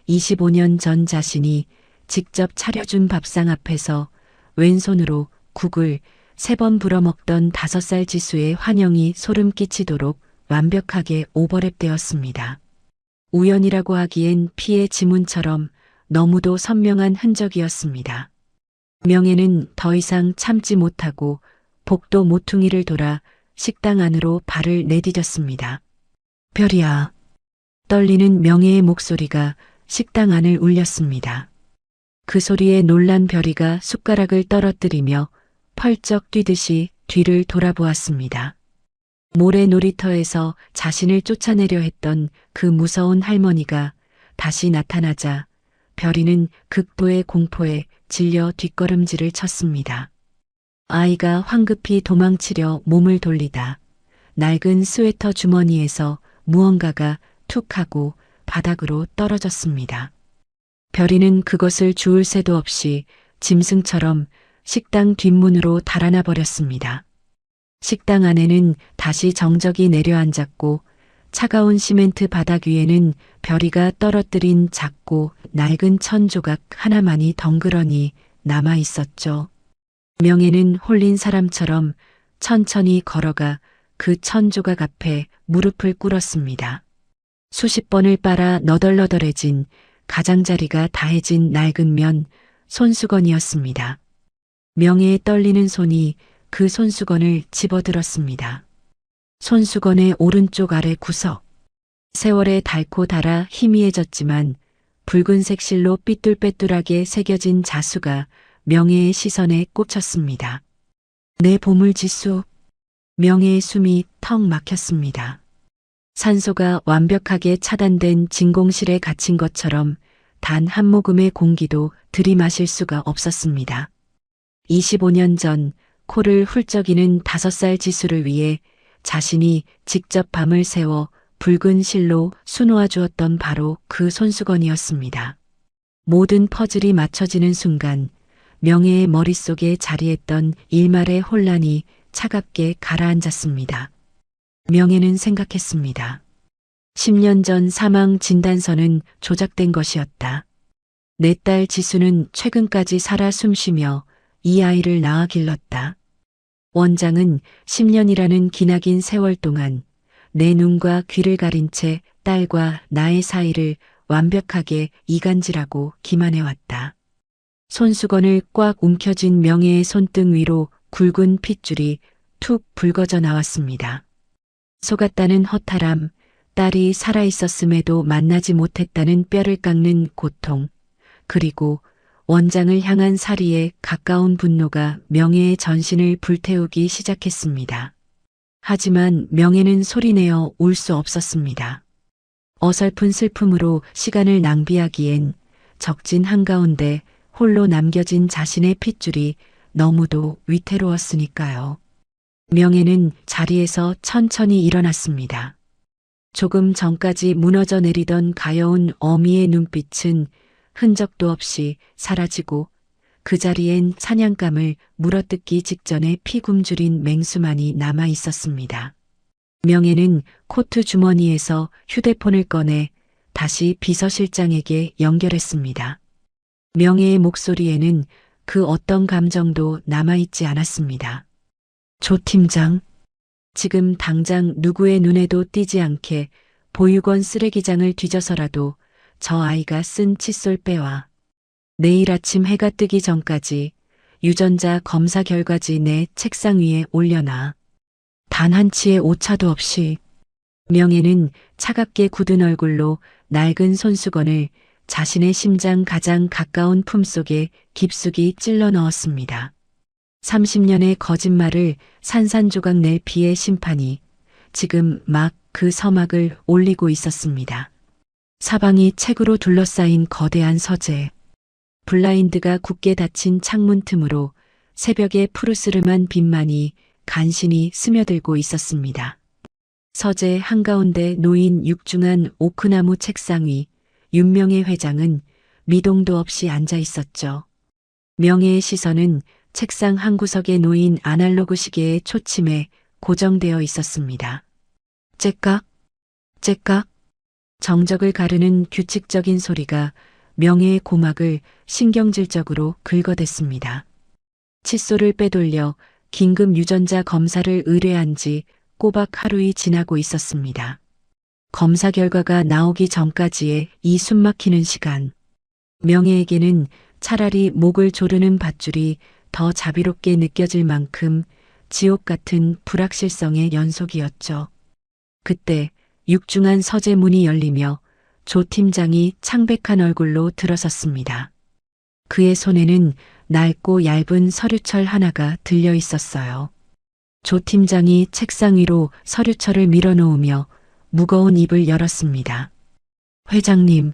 [SPEAKER 2] 25년 전 자신이 직접 차려준 밥상 앞에서 왼손으로 국을 3번 불어먹던 5살 지수의 환영이 소름 끼치도록 완벽하게 오버랩되었습니다. 우연이라고 하기엔 피의 지문처럼 너무도 선명한 흔적이었습니다. 명예는 더 이상 참지 못하고 복도 모퉁이를 돌아 식당 안으로 발을 내디뎠습니다. 별이야. 떨리는 명예의 목소리가 식당 안을 울렸습니다. 그 소리에 놀란 별이가 숟가락을 떨어뜨리며 펄쩍 뛰듯이 뒤를 돌아보았습니다. 모래 놀이터에서 자신을 쫓아내려 했던 그 무서운 할머니가 다시 나타나자 별이는 극도의 공포에 질려 뒷걸음질을 쳤습니다. 아이가 황급히 도망치려 몸을 돌리다 낡은 스웨터 주머니에서 무언가가 툭 하고 바닥으로 떨어졌습니다. 별이는 그것을 주울 새도 없이 짐승처럼 식당 뒷문으로 달아나 버렸습니다. 식당 안에는 다시 정적이 내려앉았고 차가운 시멘트 바닥 위에는 별이가 떨어뜨린 작고 낡은 천 조각 하나만이 덩그러니 남아 있었죠. 명예는 홀린 사람처럼 천천히 걸어가 그 천 조각 앞에 무릎을 꿇었습니다. 수십 번을 빨아 너덜너덜해진 가장자리가 다해진 낡은 면 손수건이었습니다. 명예의 떨리는 손이 그 손수건을 집어들었습니다. 손수건의 오른쪽 아래 구석. 세월에 닳고 닳아 희미해졌지만 붉은색 실로 삐뚤빼뚤하게 새겨진 자수가 명예의 시선에 꽂혔습니다. 내 보물지수. 명예의 숨이 턱 막혔습니다. 산소가 완벽하게 차단된 진공실에 갇힌 것처럼 단 한 모금의 공기도 들이마실 수가 없었습니다. 25년 전 코를 훌쩍이는 5살 지수를 위해 자신이 직접 밤을 새워 붉은 실로 수놓아 주었던 바로 그 손수건이었습니다. 모든 퍼즐이 맞춰지는 순간 명예의 머릿속에 자리했던 일말의 혼란이 차갑게 가라앉았습니다. 명예는 생각했습니다. 10년 전 사망 진단서는 조작된 것이었다. 내 딸 지수는 최근까지 살아 숨쉬며 이 아이를 낳아 길렀다. 원장은 10년이라는 기나긴 세월 동안 내 눈과 귀를 가린 채 딸과 나의 사이를 완벽하게 이간질하고 기만해왔다. 손수건을 꽉 움켜쥔 명예의 손등 위로 굵은 핏줄이 툭 붉어져 나왔습니다. 속았다는 허탈함, 딸이 살아있었음에도 만나지 못했다는 뼈를 깎는 고통, 그리고 원장을 향한 사리에 가까운 분노가 명예의 전신을 불태우기 시작했습니다. 하지만 명예는 소리내어 울 수 없었습니다. 어설픈 슬픔으로 시간을 낭비하기엔 적진 한가운데 홀로 남겨진 자신의 핏줄이 너무도 위태로웠으니까요. 명예는 자리에서 천천히 일어났습니다. 조금 전까지 무너져 내리던 가여운 어미의 눈빛은 흔적도 없이 사라지고 그 자리엔 사냥감을 물어뜯기 직전에 피 굶주린 맹수만이 남아 있었습니다. 명예는 코트 주머니에서 휴대폰을 꺼내 다시 비서실장에게 연결했습니다. 명예의 목소리에는 그 어떤 감정도 남아있지 않았습니다. 조 팀장, 지금 당장 누구의 눈에도 띄지 않게 보육원 쓰레기장을 뒤져서라도 저 아이가 쓴 칫솔 빼와. 내일 아침 해가 뜨기 전까지 유전자 검사 결과지 내 책상 위에 올려놔. 단 한 치의 오차도 없이. 명예는 차갑게 굳은 얼굴로 낡은 손수건을 자신의 심장 가장 가까운 품속에 깊숙이 찔러 넣었습니다. 30년의 거짓말을 산산조각 낼 피의 심판이 지금 막 그 서막을 올리고 있었습니다. 사방이 책으로 둘러싸인 거대한 서재. 블라인드가 굳게 닫힌 창문 틈으로 새벽의 푸르스름한 빛만이 간신히 스며들고 있었습니다. 서재 한가운데 놓인 육중한 오크나무 책상 위 윤명의 회장은 미동도 없이 앉아 있었죠. 명예의 시선은 책상 한 구석에 놓인 아날로그 시계의 초침에 고정되어 있었습니다. 째깍, 째깍, 정적을 가르는 규칙적인 소리가 명예의 고막을 신경질적으로 긁어댔습니다. 칫솔을 빼돌려 긴급 유전자 검사를 의뢰한 지 꼬박 하루이 지나고 있었습니다. 검사 결과가 나오기 전까지의 이 숨막히는 시간. 명예에게는 차라리 목을 조르는 밧줄이 더 자비롭게 느껴질 만큼 지옥 같은 불확실성의 연속이었죠. 그때 육중한 서재 문이 열리며 조 팀장이 창백한 얼굴로 들어섰습니다. 그의 손에는 낡고 얇은 서류철 하나가 들려 있었어요. 조 팀장이 책상 위로 서류철을 밀어놓으며 무거운 입을 열었습니다. 회장님,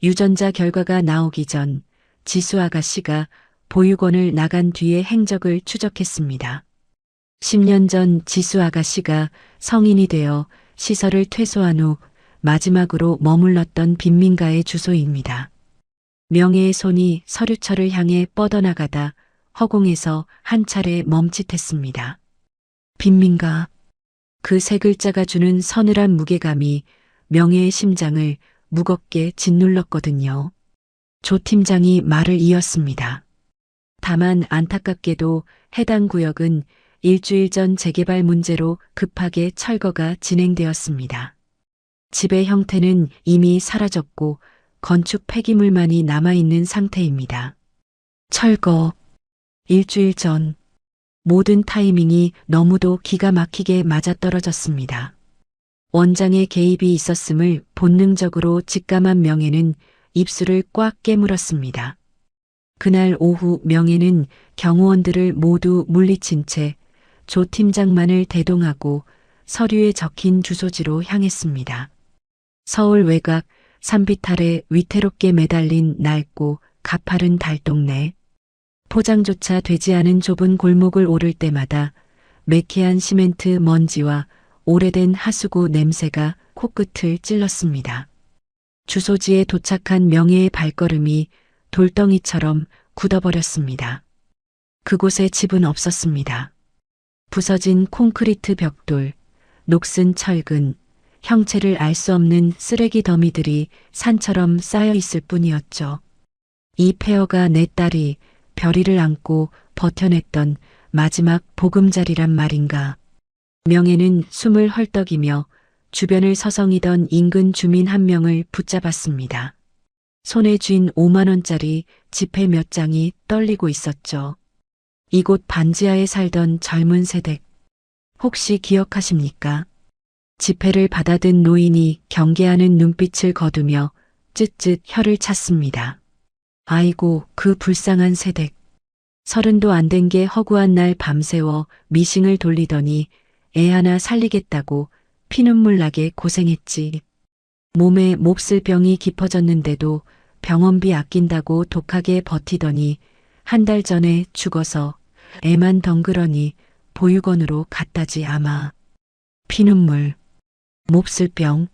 [SPEAKER 2] 유전자 결과가 나오기 전 지수 아가씨가 보육원을 나간 뒤의 행적을 추적했습니다. 10년 전 지수 아가씨가 성인이 되어 시설을 퇴소한 후 마지막으로 머물렀던 빈민가의 주소입니다. 명예의 손이 서류철을 향해 뻗어나가다 허공에서 한 차례 멈칫했습니다. 빈민가. 그 세 글자가 주는 서늘한 무게감이 명예의 심장을 무겁게 짓눌렀거든요. 조 팀장이 말을 이었습니다. 다만 안타깝게도 해당 구역은 일주일 전 재개발 문제로 급하게 철거가 진행되었습니다. 집의 형태는 이미 사라졌고 건축 폐기물만이 남아있는 상태입니다. 철거. 일주일 전. 모든 타이밍이 너무도 기가 막히게 맞아떨어졌습니다. 원장의 개입이 있었음을 본능적으로 직감한 명예는 입술을 꽉 깨물었습니다. 그날 오후 명예는 경호원들을 모두 물리친 채 조 팀장만을 대동하고 서류에 적힌 주소지로 향했습니다. 서울 외곽 산비탈에 위태롭게 매달린 낡고 가파른 달동네. 포장조차 되지 않은 좁은 골목을 오를 때마다 매캐한 시멘트 먼지와 오래된 하수구 냄새가 코끝을 찔렀습니다. 주소지에 도착한 명예의 발걸음이 돌덩이처럼 굳어버렸습니다. 그곳에 집은 없었습니다. 부서진 콘크리트 벽돌, 녹슨 철근, 형체를 알 수 없는 쓰레기 더미들이 산처럼 쌓여 있을 뿐이었죠. 이 폐허가 내 딸이 별이를 안고 버텨냈던 마지막 보금자리란 말인가. 명예는 숨을 헐떡이며 주변을 서성이던 인근 주민 한 명을 붙잡았습니다. 손에 쥔 5만 원짜리 지폐 몇 장이 떨리고 있었죠. 이곳 반지하에 살던 젊은 세댁. 혹시 기억하십니까? 지폐를 받아든 노인이 경계하는 눈빛을 거두며 쯧쯧 혀를 찼습니다. 아이고, 그 불쌍한 세댁. 30도 안 된 게 허구한 날 밤새워 미싱을 돌리더니 애 하나 살리겠다고 피눈물 나게 고생했지. 몸에 몹쓸 병이 깊어졌는데도 병원비 아낀다고 독하게 버티더니 한 달 전에 죽어서 애만 덩그러니 보육원으로 갔다지 아마. 피눈물, 몹쓸 병.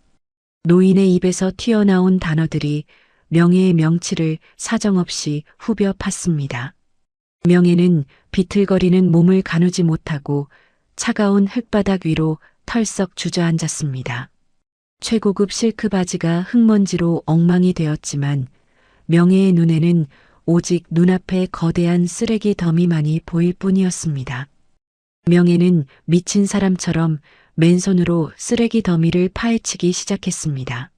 [SPEAKER 2] 노인의 입에서 튀어나온 단어들이 명예의 명치를 사정없이 후벼 팠습니다. 명예는 비틀거리는 몸을 가누지 못하고 차가운 흙바닥 위로 털썩 주저앉았습니다. 최고급 실크 바지가 흙먼지로 엉망이 되었지만 명예의 눈에는 오직 눈앞에 거대한 쓰레기 더미만이 보일 뿐이었습니다. 명예는 미친 사람처럼 맨손으로 쓰레기 더미를 파헤치기 시작했습니다.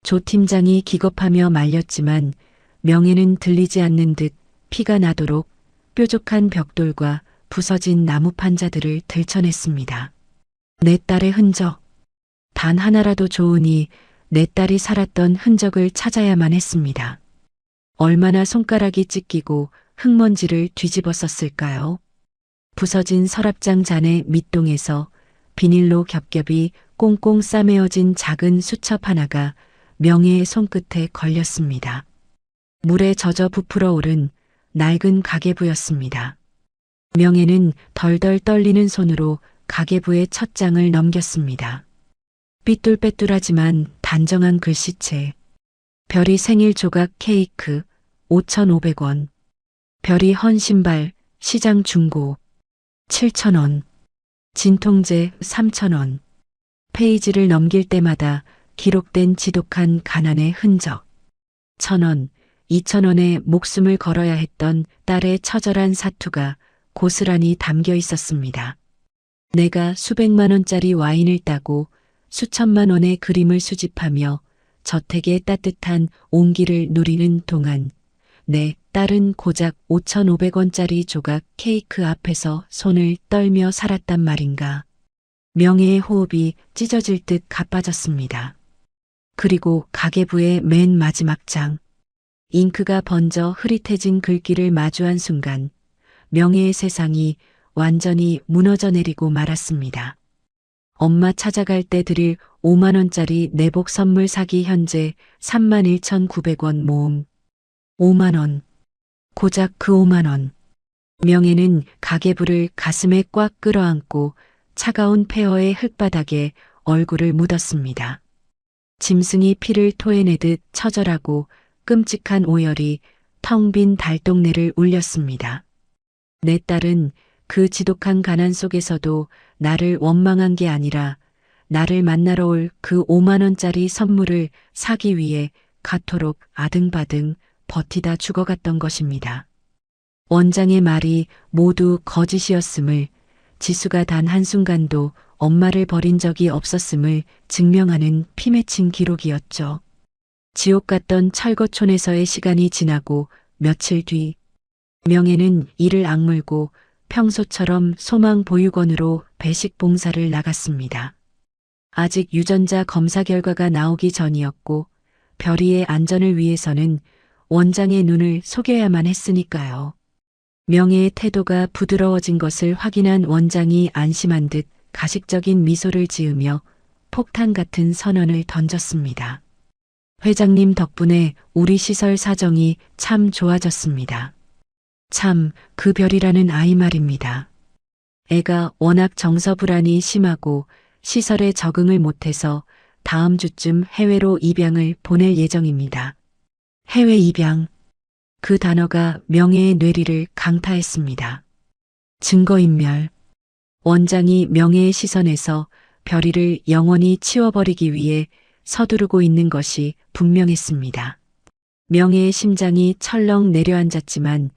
[SPEAKER 2] 조 팀장이 기겁하며 말렸지만 명예는 들리지 않는 듯 피가 나도록 뾰족한 벽돌과 부서진 나무 판자들을 들춰냈습니다. 내 딸의 흔적. 단 하나라도 좋으니 내 딸이 살았던 흔적을 찾아야만 했습니다. 얼마나 손가락이 찢기고 흙먼지를 뒤집었었을까요? 부서진 서랍장 잔의 밑동에서 비닐로 겹겹이 꽁꽁 싸매어진 작은 수첩 하나가 명예의 손끝에 걸렸습니다. 물에 젖어 부풀어 오른 낡은 가계부였습니다. 명예는 덜덜 떨리는 손으로 가계부의 첫 장을 넘겼습니다. 삐뚤빼뚤하지만 단정한 글씨체. 별이 생일 조각 케이크 5,500원. 별이 헌 신발 시장 중고 7,000원. 진통제 3,000원. 페이지를 넘길 때마다 기록된 지독한 가난의 흔적. 1,000원, 2,000원에 목숨을 걸어야 했던 딸의 처절한 사투가 고스란히 담겨 있었습니다. 내가 수백만 원짜리 와인을 따고 수천만 원의 그림을 수집하며 저택의 따뜻한 온기를 누리는 동안 내 딸은 고작 5,500원짜리 조각 케이크 앞에서 손을 떨며 살았단 말인가. 명예의 호흡이 찢어질 듯 가빠졌습니다. 그리고 가계부의 맨 마지막 장. 잉크가 번져 흐릿해진 글귀를 마주한 순간 명예의 세상이 완전히 무너져 내리고 말았습니다. 엄마 찾아갈 때 드릴 5만 원짜리 내복 선물 사기 현재 31,900원 모음. 5만 원. 고작 그 5만 원. 명예는 가계부를 가슴에 꽉 끌어안고 차가운 폐허의 흙바닥에 얼굴을 묻었습니다. 짐승이 피를 토해내듯 처절하고 끔찍한 오열이 텅 빈 달동네를 울렸습니다. 내 딸은 그 지독한 가난 속에서도 나를 원망한 게 아니라 나를 만나러 올 그 5만 원짜리 선물을 사기 위해 가토록 아등바등 버티다 죽어갔던 것입니다. 원장의 말이 모두 거짓이었음을, 지수가 단 한순간도 엄마를 버린 적이 없었음을 증명하는 피 맺힌 기록이었죠. 지옥 같던 철거촌에서의 시간이 지나고 며칠 뒤, 명예는 이를 악물고 평소처럼 소망보육원으로 배식 봉사를 나갔습니다. 아직 유전자 검사 결과가 나오기 전이었고 별이의 안전을 위해서는 원장의 눈을 속여야만 했으니까요. 명예의 태도가 부드러워진 것을 확인한 원장이 안심한 듯 가식적인 미소를 지으며 폭탄 같은 선언을 던졌습니다. 회장님 덕분에 우리 시설 사정이 참 좋아졌습니다. 참, 그 별이라는 아이 말입니다. 애가 워낙 정서불안이 심하고 시설에 적응을 못해서 다음 주쯤 해외로 입양을 보낼 예정입니다. 해외 입양. 그 단어가 명예의 뇌리를 강타했습니다. 증거인멸. 원장이 명예의 시선에서 별이를 영원히 치워버리기 위해 서두르고 있는 것이 분명했습니다. 명예의 심장이 철렁 내려앉았지만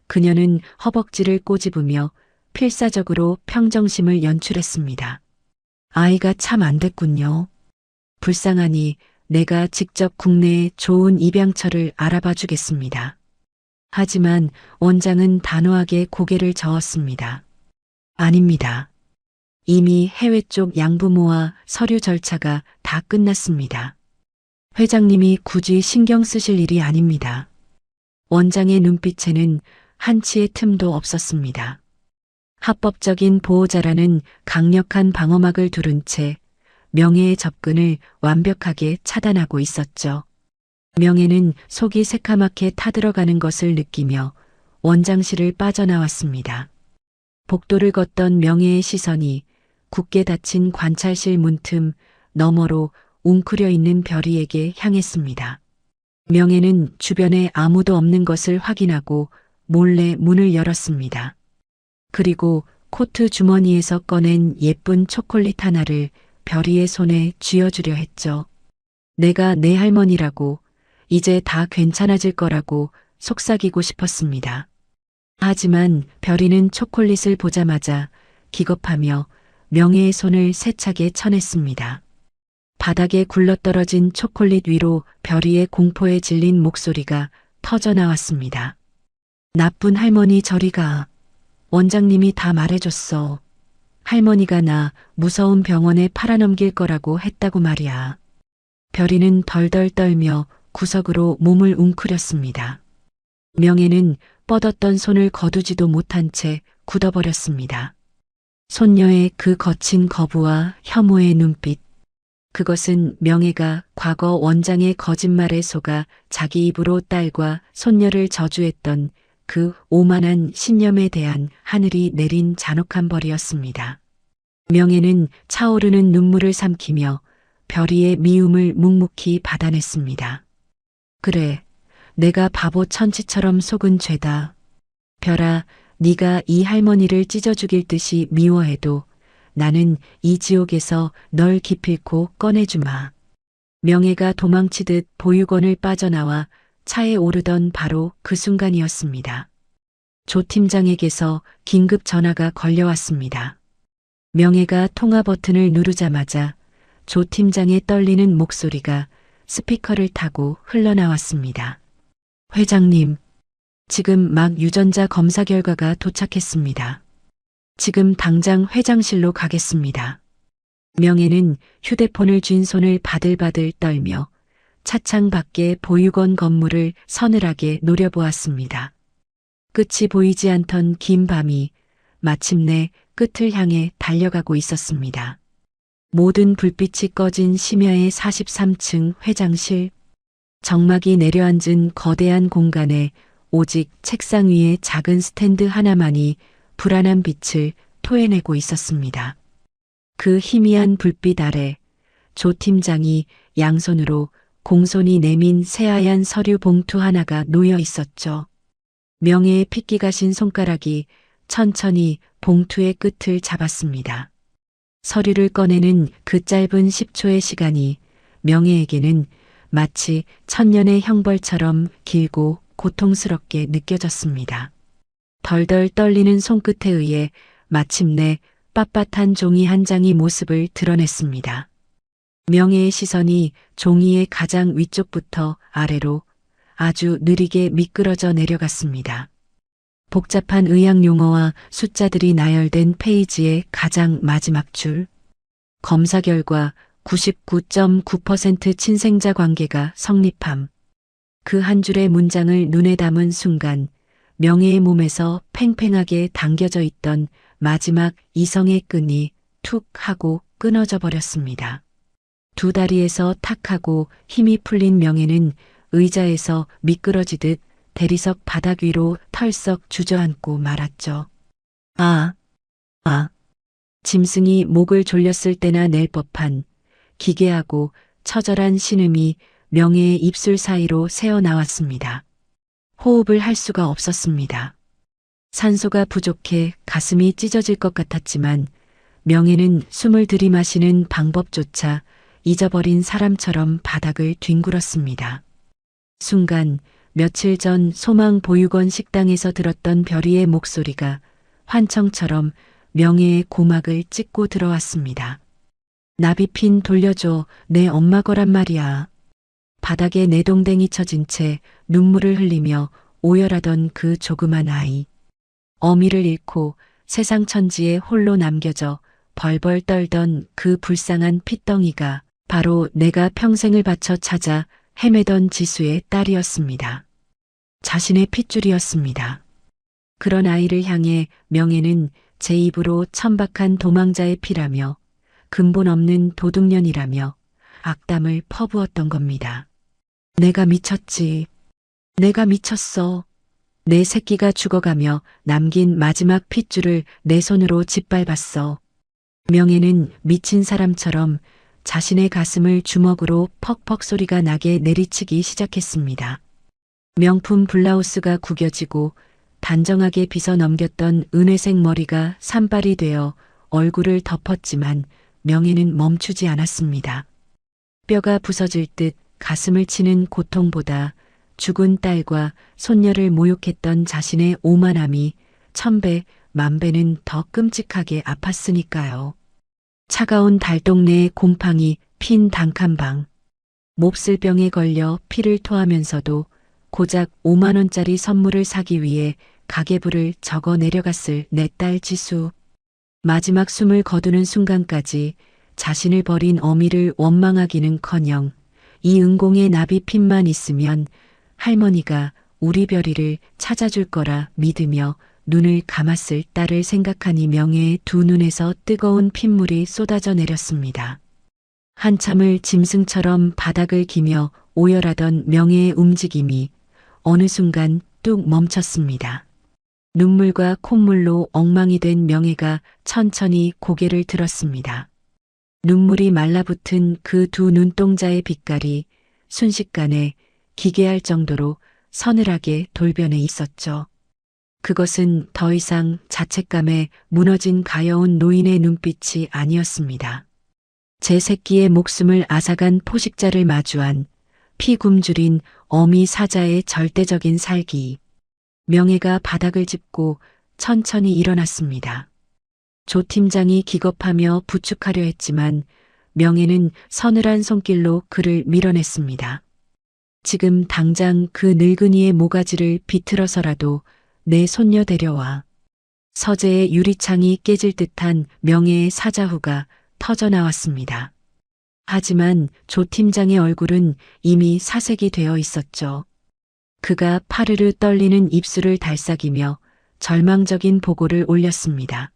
[SPEAKER 2] 그녀는 허벅지를 꼬집으며 필사적으로 평정심을 연출했습니다. 아이가 참 안 됐군요. 불쌍하니 내가 직접 국내에 좋은 입양처를 알아봐 주겠습니다. 하지만 원장은 단호하게 고개를 저었습니다. 아닙니다. 이미 해외 쪽 양부모와 서류 절차가 다 끝났습니다. 회장님이 굳이 신경 쓰실 일이 아닙니다. 원장의 눈빛에는 한치의 틈도 없었습니다. 합법적인 보호자라는 강력한 방어막을 두른 채 명예의 접근을 완벽하게 차단하고 있었죠. 명예는 속이 새카맣게 타들어가는 것을 느끼며 원장실을 빠져나왔습니다. 복도를 걷던 명예의 시선이 굳게 닫힌 관찰실 문틈 너머로 웅크려 있는 별이에게 향했습니다. 명예는 주변에 아무도 없는 것을 확인하고 몰래 문을 열었습니다. 그리고 코트 주머니에서 꺼낸 예쁜 초콜릿 하나를 별이의 손에 쥐어주려 했죠. 내가 내 할머니라고, 이제 다 괜찮아질 거라고 속삭이고 싶었습니다. 하지만 별이는 초콜릿을 보자마자 기겁하며 명예의 손을 세차게 쳐냈습니다. 바닥에 굴러떨어진 초콜릿 위로 별이의 공포에 질린 목소리가 터져나왔습니다. 나쁜 할머니 저리 가. 원장님이 다 말해줬어. 할머니가 나 무서운 병원에 팔아넘길 거라고 했다고 말이야. 별이는 덜덜 떨며 구석으로 몸을 웅크렸습니다. 명예는 뻗었던 손을 거두지도 못한 채 굳어버렸습니다. 손녀의 그 거친 거부와 혐오의 눈빛. 그것은 명예가 과거 원장의 거짓말에 속아 자기 입으로 딸과 손녀를 저주했던 그 오만한 신념에 대한 하늘이 내린 잔혹한 벌이었습니다. 명예는 차오르는 눈물을 삼키며 별이의 미움을 묵묵히 받아냈습니다. 그래, 내가 바보 천치처럼 속은 죄다. 별아, 네가 이 할머니를 찢어 죽일 듯이 미워해도 나는 이 지옥에서 널 기필코 꺼내주마. 명예가 도망치듯 보육원을 빠져나와 차에 오르던 바로 그 순간이었습니다. 조 팀장에게서 긴급 전화가 걸려왔습니다. 명예가 통화 버튼을 누르자마자 조 팀장의 떨리는 목소리가 스피커를 타고 흘러나왔습니다. 회장님, 지금 막 유전자 검사 결과가 도착했습니다. 지금 당장 회장실로 가겠습니다. 명예는 휴대폰을 쥔 손을 바들바들 떨며 차창 밖에 보육원 건물을 서늘하게 노려보았습니다. 끝이 보이지 않던 긴 밤이 마침내 끝을 향해 달려가고 있었습니다. 모든 불빛이 꺼진 심야의 43층 회장실. 정막이 내려앉은 거대한 공간에 오직 책상 위에 작은 스탠드 하나만이 불안한 빛을 토해내고 있었습니다. 그 희미한 불빛 아래 조 팀장이 양손으로 공손히 내민 새하얀 서류 봉투 하나가 놓여 있었죠. 명예의 핏기 가신 손가락이 천천히 봉투의 끝을 잡았습니다. 서류를 꺼내는 그 짧은 10초의 시간이 명예에게는 마치 천년의 형벌처럼 길고 고통스럽게 느껴졌습니다. 덜덜 떨리는 손끝에 의해 마침내 빳빳한 종이 한 장이 모습을 드러냈습니다. 명예의 시선이 종이의 가장 위쪽부터 아래로 아주 느리게 미끄러져 내려갔습니다. 복잡한 의학 용어와 숫자들이 나열된 페이지의 가장 마지막 줄. 검사 결과 99.9% 친생자 관계가 성립함. 그 한 줄의 문장을 눈에 담은 순간 명예의 몸에서 팽팽하게 당겨져 있던 마지막 이성의 끈이 툭 하고 끊어져 버렸습니다. 두 다리에서 탁 하고 힘이 풀린 명예는 의자에서 미끄러지듯 대리석 바닥 위로 털썩 주저앉고 말았죠. 짐승이 목을 졸렸을 때나 낼 법한 기괴하고 처절한 신음이 명예의 입술 사이로 새어나왔습니다. 호흡을 할 수가 없었습니다. 산소가 부족해 가슴이 찢어질 것 같았지만 명예는 숨을 들이마시는 방법조차 잊어버린 사람처럼 바닥을 뒹굴었습니다. 순간 며칠 전 소망보육원 식당에서 들었던 별이의 목소리가 환청처럼 명예의 고막을 찢고 들어왔습니다. 나비핀 돌려줘, 내 엄마 거란 말이야. 바닥에 내동댕이 쳐진 채 눈물을 흘리며 오열하던 그 조그만 아이. 어미를 잃고 세상 천지에 홀로 남겨져 벌벌 떨던 그 불쌍한 핏덩이가 바로 내가 평생을 바쳐 찾아 헤매던 지수의 딸이었습니다. 자신의 핏줄이었습니다. 그런 아이를 향해 명예는 제 입으로 천박한 도망자의 피라며 근본 없는 도둑년이라며 악담을 퍼부었던 겁니다. 내가 미쳤지. 내가 미쳤어. 내 새끼가 죽어가며 남긴 마지막 핏줄을 내 손으로 짓밟았어. 명예는 미친 사람처럼 자신의 가슴을 주먹으로 퍽퍽 소리가 나게 내리치기 시작했습니다. 명품 블라우스가 구겨지고 단정하게 빗어 넘겼던 은회색 머리가 산발이 되어 얼굴을 덮었지만 명예는 멈추지 않았습니다. 뼈가 부서질 듯 가슴을 치는 고통보다 죽은 딸과 손녀를 모욕했던 자신의 오만함이 1000배 만배는 더 끔찍하게 아팠으니까요. 차가운 달동네의 곰팡이 핀 단칸방. 몹쓸 병에 걸려 피를 토하면서도 고작 5만 원짜리 선물을 사기 위해 가계부를 적어 내려갔을 내 딸 지수. 마지막 숨을 거두는 순간까지 자신을 버린 어미를 원망하기는커녕 이 은공의 나비핀만 있으면 할머니가 우리 별이를 찾아줄 거라 믿으며 눈을 감았을 딸을 생각하니 명예의 두 눈에서 뜨거운 핏물이 쏟아져 내렸습니다. 한참을 짐승처럼 바닥을 기며 오열하던 명예의 움직임이 어느 순간 뚝 멈췄습니다. 눈물과 콧물로 엉망이 된 명예가 천천히 고개를 들었습니다. 눈물이 말라붙은 그 두 눈동자의 빛깔이 순식간에 기괴할 정도로 서늘하게 돌변해 있었죠. 그것은 더 이상 자책감에 무너진 가여운 노인의 눈빛이 아니었습니다. 제 새끼의 목숨을 앗아간 포식자를 마주한 피 굶주린 어미 사자의 절대적인 살기. 명예가 바닥을 짚고 천천히 일어났습니다. 조 팀장이 기겁하며 부축하려 했지만 명예는 서늘한 손길로 그를 밀어냈습니다. 지금 당장 그 늙은이의 모가지를 비틀어서라도 내 손녀 데려와. 서재의 유리창이 깨질 듯한 명예의 사자후가 터져나왔습니다. 하지만 조 팀장의 얼굴은 이미 사색이 되어 있었죠. 그가 파르르 떨리는 입술을 달싹이며 절망적인 보고를 올렸습니다.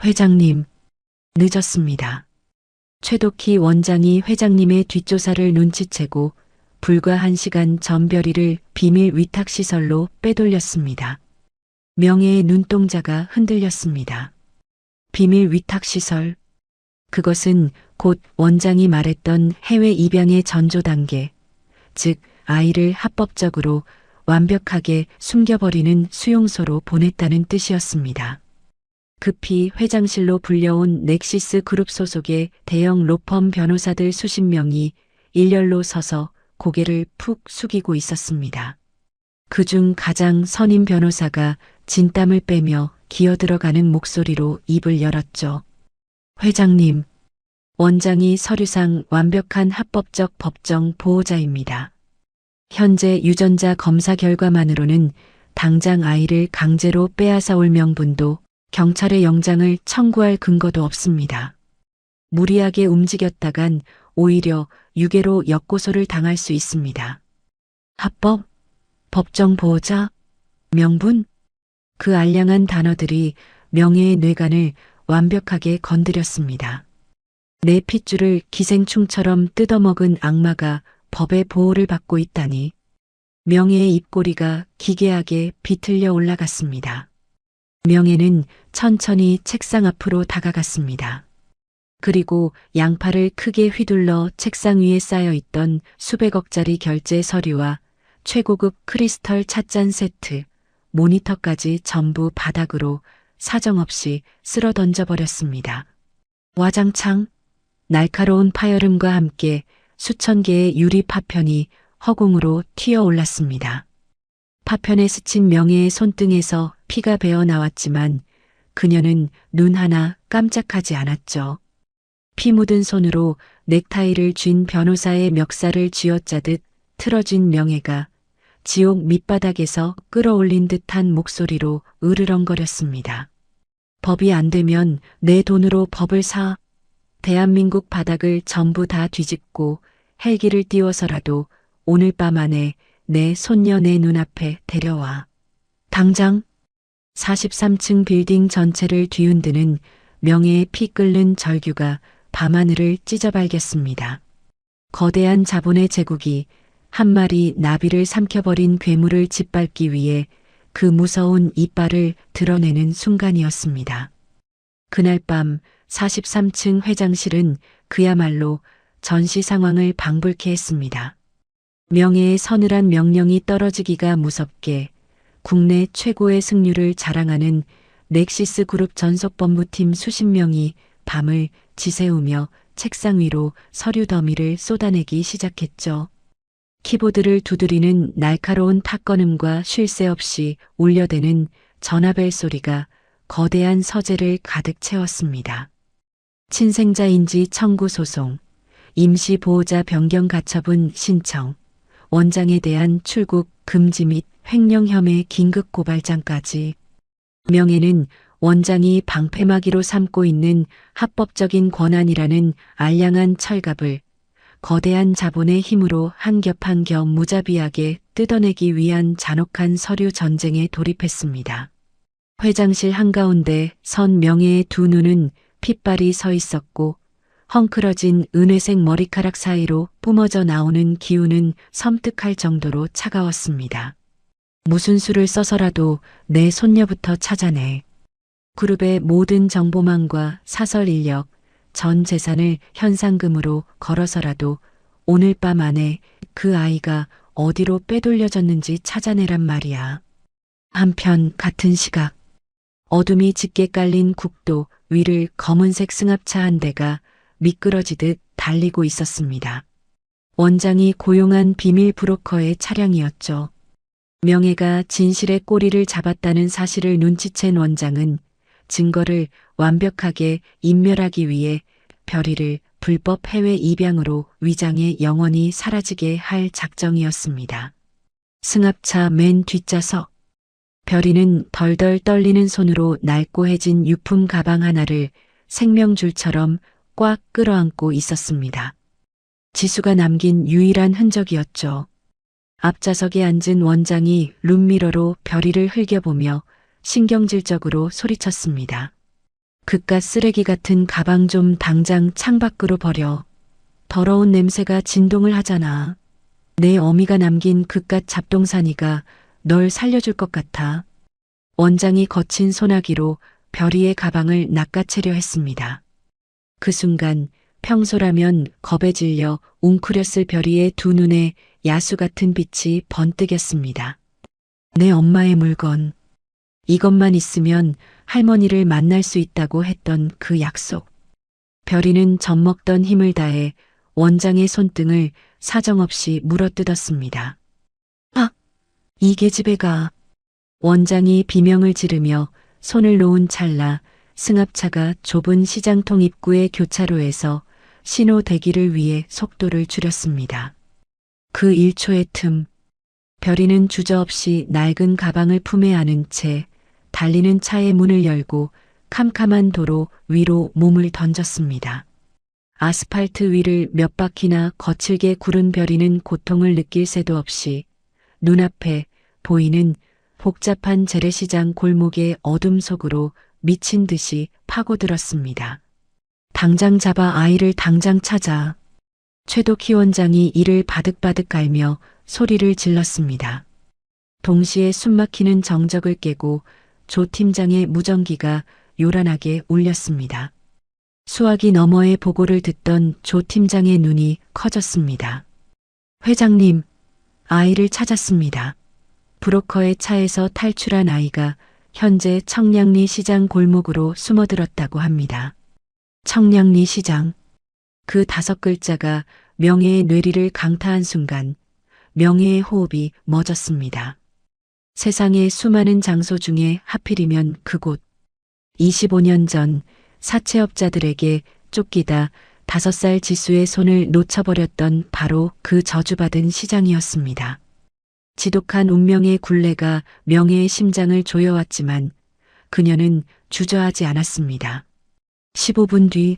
[SPEAKER 2] 회장님, 늦었습니다. 최덕희 원장이 회장님의 뒷조사를 눈치채고 불과 1시간 전 별이를 비밀 위탁시설로 빼돌렸습니다. 명예의 눈동자가 흔들렸습니다. 비밀 위탁시설. 그것은 곧 원장이 말했던 해외 입양의 전조 단계, 즉 아이를 합법적으로 완벽하게 숨겨버리는 수용소로 보냈다는 뜻이었습니다. 급히 회장실로 불려온 넥시스 그룹 소속의 대형 로펌 변호사들 수십 명이 일렬로 서서 고개를 푹 숙이고 있었습니다. 그중 가장 선임 변호사가 진땀을 빼며 기어들어가는 목소리로 입을 열었죠. 회장님, 원장이 서류상 완벽한 합법적 법정 보호자입니다. 현재 유전자 검사 결과만으로는 당장 아이를 강제로 빼앗아 올 명분도 경찰의 영장을 청구할 근거도 없습니다. 무리하게 움직였다간 오히려 유괴로 역고소를 당할 수 있습니다. 합법, 법정 보호자, 명분? 그 알량한 단어들이 명예의 뇌관을 완벽하게 건드렸습니다. 내 핏줄을 기생충처럼 뜯어먹은 악마가 법의 보호를 받고 있다니. 명예의 입꼬리가 기괴하게 비틀려 올라갔습니다. 명예는 천천히 책상 앞으로 다가갔습니다. 그리고 양팔을 크게 휘둘러 책상 위에 쌓여있던 수백억짜리 결제 서류와 최고급 크리스털 찻잔 세트, 모니터까지 전부 바닥으로 사정없이 쓸어 던져버렸습니다. 와장창, 날카로운 파열음과 함께 수천 개의 유리 파편이 허공으로 튀어 올랐습니다. 파편에 스친 명예의 손등에서 피가 배어 나왔지만 그녀는 눈 하나 깜짝하지 않았죠. 피 묻은 손으로 넥타이를 쥔 변호사의 멱살을 쥐어짜듯 틀어진 명예가 지옥 밑바닥에서 끌어올린 듯한 목소리로 으르렁거렸습니다. 법이 안 되면 내 돈으로 법을 사. 대한민국 바닥을 전부 다 뒤집고 헬기를 띄워서라도 오늘 밤 안에 내 손녀 내 눈앞에 데려와. 당장. 43층 빌딩 전체를 뒤흔드는 명예의 피 끓는 절규가 밤하늘을 찢어발겼습니다. 거대한 자본의 제국이 한 마리 나비를 삼켜버린 괴물을 짓밟기 위해 그 무서운 이빨을 드러내는 순간이었습니다. 그날 밤 43층 회장실은 그야말로 전시 상황을 방불케 했습니다. 명예의 서늘한 명령이 떨어지기가 무섭게 국내 최고의 승률을 자랑하는 넥시스 그룹 전속법무팀 수십 명이 밤을 지새우며 책상 위로 서류 더미를 쏟아내기 시작했죠. 키보드를 두드리는 날카로운 탁건음과 쉴 새 없이 울려대는 전화벨 소리가 거대한 서재를 가득 채웠습니다. 친생자인지 청구 소송, 임시 보호자 변경 가처분 신청, 원장에 대한 출국 금지 및 횡령 혐의 긴급 고발장까지. 명예는 원장이 방패막이로 삼고 있는 합법적인 권한이라는 알량한 철갑을 거대한 자본의 힘으로 한 겹 한 겹 무자비하게 뜯어내기 위한 잔혹한 서류 전쟁에 돌입했습니다. 회장실 한가운데 선 명예의 두 눈은 핏발이 서 있었고 헝클어진 은회색 머리카락 사이로 뿜어져 나오는 기운은 섬뜩할 정도로 차가웠습니다. 무슨 수를 써서라도 내 손녀부터 찾아내. 그룹의 모든 정보망과 사설 인력, 전 재산을 현상금으로 걸어서라도 오늘 밤 안에 그 아이가 어디로 빼돌려졌는지 찾아내란 말이야. 한편 같은 시각 어둠이 짙게 깔린 국도 위를 검은색 승합차 한 대가 미끄러지듯 달리고 있었습니다. 원장이 고용한 비밀 브로커의 차량이었죠. 명예가 진실의 꼬리를 잡았다는 사실을 눈치챈 원장은 증거를 완벽하게 인멸하기 위해 별이를 불법 해외 입양으로 위장해 영원히 사라지게 할 작정이었습니다. 승합차 맨 뒷좌석. 별이는 덜덜 떨리는 손으로 낡고해진 유품 가방 하나를 생명줄처럼 꽉 끌어안고 있었습니다. 지수가 남긴 유일한 흔적이었죠. 앞좌석에 앉은 원장이 룸미러로 별이를 흘겨보며 신경질적으로 소리쳤습니다. 그깟 쓰레기 같은 가방 좀 당장 창밖으로 버려. 더러운 냄새가 진동을 하잖아. 내 어미가 남긴 그깟 잡동사니가 널 살려줄 것 같아. 원장이 거친 소나기로 별이의 가방을 낚아채려 했습니다. 그 순간 평소라면 겁에 질려 웅크렸을 별이의 두 눈에 야수 같은 빛이 번뜩였습니다. 내 엄마의 물건. 이것만 있으면 할머니를 만날 수 있다고 했던 그 약속. 별이는 젖먹던 힘을 다해 원장의 손등을 사정없이 물어뜯었습니다. 아! 이 계집애가. 원장이 비명을 지르며 손을 놓은 찰나 승합차가 좁은 시장통 입구의 교차로에서 신호 대기를 위해 속도를 줄였습니다. 그 1초의 틈, 별이는 주저없이 낡은 가방을 품에 안은 채 달리는 차의 문을 열고 캄캄한 도로 위로 몸을 던졌습니다. 아스팔트 위를 몇 바퀴나 거칠게 구른 별이는 고통을 느낄 새도 없이 눈앞에 보이는 복잡한 재래시장 골목의 어둠 속으로 미친 듯이 파고들었습니다. 당장 잡아 아이를 당장 찾아. 최덕희 원장이 이를 바득바득 갈며 소리를 질렀습니다. 동시에 숨막히는 정적을 깨고 조 팀장의 무전기가 요란하게 울렸습니다. 수화기 너머의 보고를 듣던 조 팀장의 눈이 커졌습니다. 회장님, 아이를 찾았습니다. 브로커의 차에서 탈출한 아이가 현재 청량리 시장 골목으로 숨어들었다고 합니다. 청량리 시장. 그 5글자가 명예의 뇌리를 강타한 순간 명예의 호흡이 멎었습니다. 세상의 수많은 장소 중에 하필이면 그곳. 25년 전 사채업자들에게 쫓기다 5살 지수의 손을 놓쳐버렸던 바로 그 저주받은 시장이었습니다. 지독한 운명의 굴레가 명예의 심장을 조여왔지만 그녀는 주저하지 않았습니다. 15분 뒤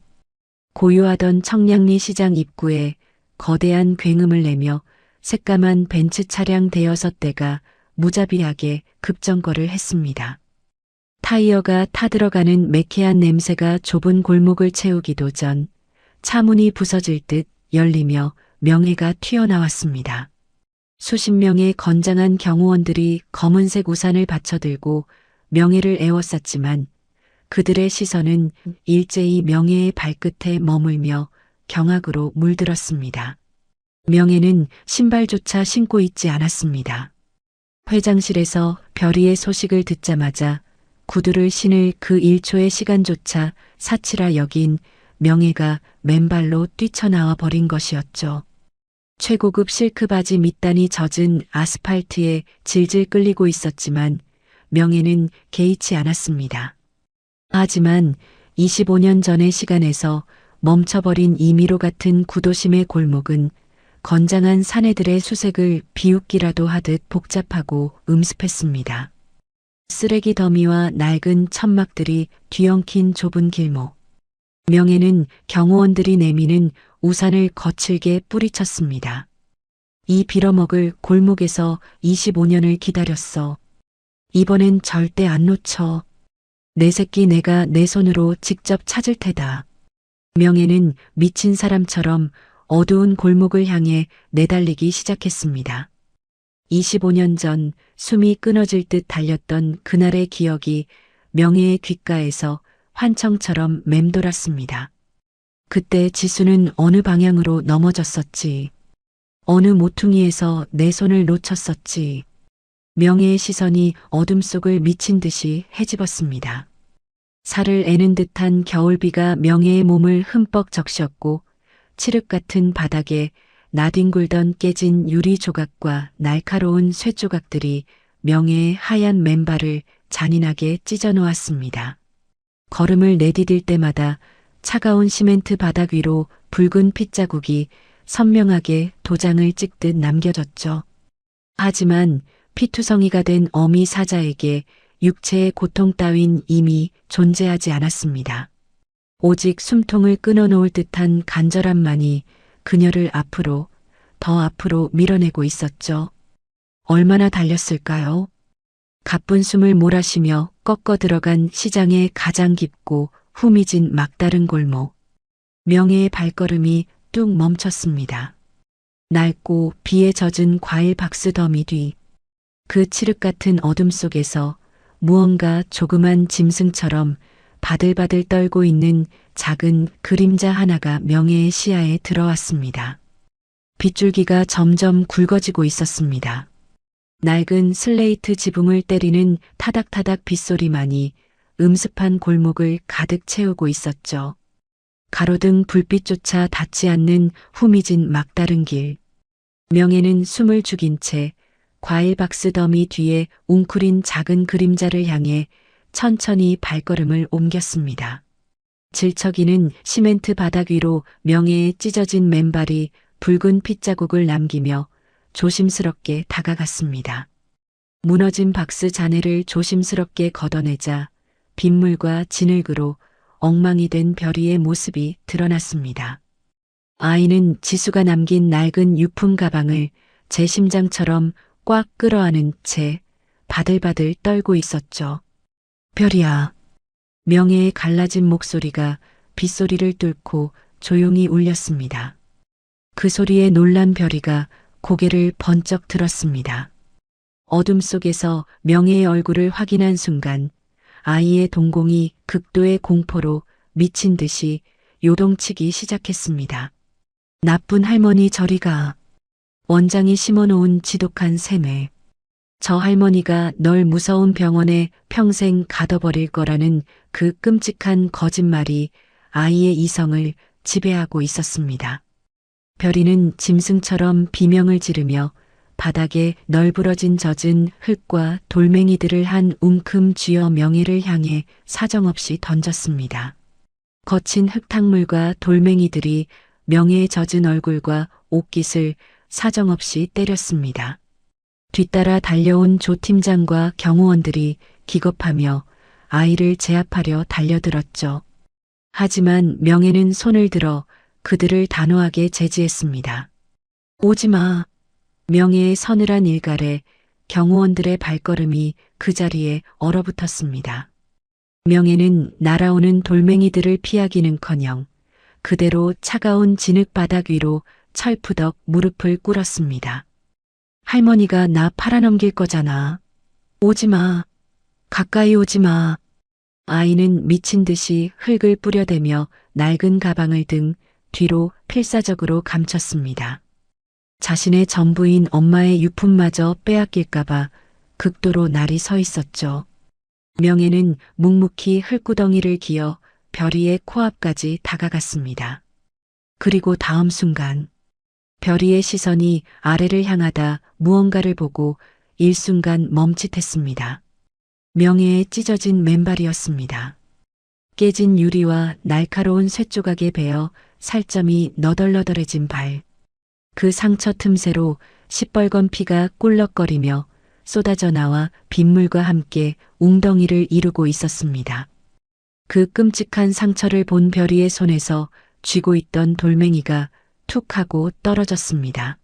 [SPEAKER 2] 고요하던 청량리 시장 입구에 거대한 굉음을 내며 새까만 벤츠 차량 대여섯 대가 무자비하게 급정거를 했습니다. 타이어가 타들어가는 매캐한 냄새가 좁은 골목을 채우기도 전 차문이 부서질 듯 열리며 명예가 튀어나왔습니다. 수십 명의 건장한 경호원들이 검은색 우산을 받쳐들고 명예를 에워쌌지만 그들의 시선은 일제히 명예의 발끝에 머물며 경악으로 물들었습니다. 명예는 신발조차 신고 있지 않았습니다. 회장실에서 별이의 소식을 듣자마자 구두를 신을 그 1초의 시간조차 사치라 여긴 명예가 맨발로 뛰쳐나와 버린 것이었죠. 최고급 실크 바지 밑단이 젖은 아스팔트에 질질 끌리고 있었지만 명예는 개의치 않았습니다. 하지만 25년 전의 시간에서 멈춰버린 이미로 같은 구도심의 골목은 건장한 사내들의 수색을 비웃기라도 하듯 복잡하고 음습했습니다. 쓰레기 더미와 낡은 천막들이 뒤엉킨 좁은 길목. 명예는 경호원들이 내미는 우산을 거칠게 뿌리쳤습니다. 이 빌어먹을 골목에서 25년을 기다렸어. 이번엔 절대 안 놓쳐. 내 새끼 내가 내 손으로 직접 찾을 테다. 명예는 미친 사람처럼 어두운 골목을 향해 내달리기 시작했습니다. 25년 전 숨이 끊어질 듯 달렸던 그날의 기억이 명예의 귓가에서 환청처럼 맴돌았습니다. 그때 지수는 어느 방향으로 넘어졌었지. 어느 모퉁이에서 내 손을 놓쳤었지. 명예의 시선이 어둠 속을 미친 듯이 헤집었습니다. 살을 애는 듯한 겨울비가 명예의 몸을 흠뻑 적셨고 칠흑 같은 바닥에 나뒹굴던 깨진 유리 조각과 날카로운 쇠조각들이 명예의 하얀 맨발을 잔인하게 찢어놓았습니다. 걸음을 내디딜 때마다 차가운 시멘트 바닥 위로 붉은 핏자국이 선명하게 도장을 찍듯 남겨졌죠. 하지만 피투성이가 된 어미 사자에게 육체의 고통 따윈 이미 존재하지 않았습니다. 오직 숨통을 끊어놓을 듯한 간절함만이 그녀를 앞으로, 더 앞으로 밀어내고 있었죠. 얼마나 달렸을까요? 가쁜 숨을 몰아쉬며 꺾어 들어간 시장의 가장 깊고 후미진 막다른 골목. 명예의 발걸음이 뚝 멈췄습니다. 낡고 비에 젖은 과일 박스 더미 뒤, 그 칠흑 같은 어둠 속에서 무언가 조그만 짐승처럼 바들바들 떨고 있는 작은 그림자 하나가 명예의 시야에 들어왔습니다. 빗줄기가 점점 굵어지고 있었습니다. 낡은 슬레이트 지붕을 때리는 타닥타닥 빗소리만이 음습한 골목을 가득 채우고 있었죠. 가로등 불빛조차 닿지 않는 후미진 막다른 길. 명예는 숨을 죽인 채 과일 박스 더미 뒤에 웅크린 작은 그림자를 향해 천천히 발걸음을 옮겼습니다. 질척이는 시멘트 바닥 위로 명예의 찢어진 맨발이 붉은 핏자국을 남기며 조심스럽게 다가갔습니다. 무너진 박스 잔해를 조심스럽게 걷어내자 빗물과 진흙으로 엉망이 된 별이의 모습이 드러났습니다. 아이는 지수가 남긴 낡은 유품 가방을 제 심장처럼 꽉 끌어안은 채 바들바들 떨고 있었죠. 별이야. 명예의 갈라진 목소리가 빗소리를 뚫고 조용히 울렸습니다. 그 소리에 놀란 별이가 고개를 번쩍 들었습니다. 어둠 속에서 명예의 얼굴을 확인한 순간 아이의 동공이 극도의 공포로 미친 듯이 요동치기 시작했습니다. 나쁜 할머니 저리 가. 원장이 심어놓은 지독한 셈에 저 할머니가 널 무서운 병원에 평생 가둬버릴 거라는 그 끔찍한 거짓말이 아이의 이성을 지배하고 있었습니다. 별이는 짐승처럼 비명을 지르며 바닥에 널브러진 젖은 흙과 돌멩이들을 한 웅큼 쥐어 명예를 향해 사정없이 던졌습니다. 거친 흙탕물과 돌멩이들이 명예의 젖은 얼굴과 옷깃을 사정없이 때렸습니다. 뒤따라 달려온 조 팀장과 경호원들이 기겁하며 아이를 제압하려 달려들었죠. 하지만 명예는 손을 들어 그들을 단호하게 제지했습니다. 오지 마. 명예의 서늘한 일갈에 경호원들의 발걸음이 그 자리에 얼어붙었습니다. 명예는 날아오는 돌멩이들을 피하기는커녕 그대로 차가운 진흙 바닥 위로 철푸덕 무릎을 꿇었습니다. 할머니가 나 팔아넘길 거잖아. 오지 마. 가까이 오지 마. 아이는 미친 듯이 흙을 뿌려대며 낡은 가방을 등 뒤로 필사적으로 감췄습니다. 자신의 전부인 엄마의 유품마저 빼앗길까봐 극도로 날이 서 있었죠. 명예는 묵묵히 흙구덩이를 기어 별이의 코앞까지 다가갔습니다. 그리고 다음 순간 별이의 시선이 아래를 향하다 무언가를 보고 일순간 멈칫했습니다. 명예의 찢어진 맨발이었습니다. 깨진 유리와 날카로운 쇳조각에 베어 살점이 너덜너덜해진 발. 그 상처 틈새로 시뻘건 피가 꿀럭거리며 쏟아져 나와 빗물과 함께 웅덩이를 이루고 있었습니다. 그 끔찍한 상처를 본 별이의 손에서 쥐고 있던 돌멩이가 툭 하고 떨어졌습니다.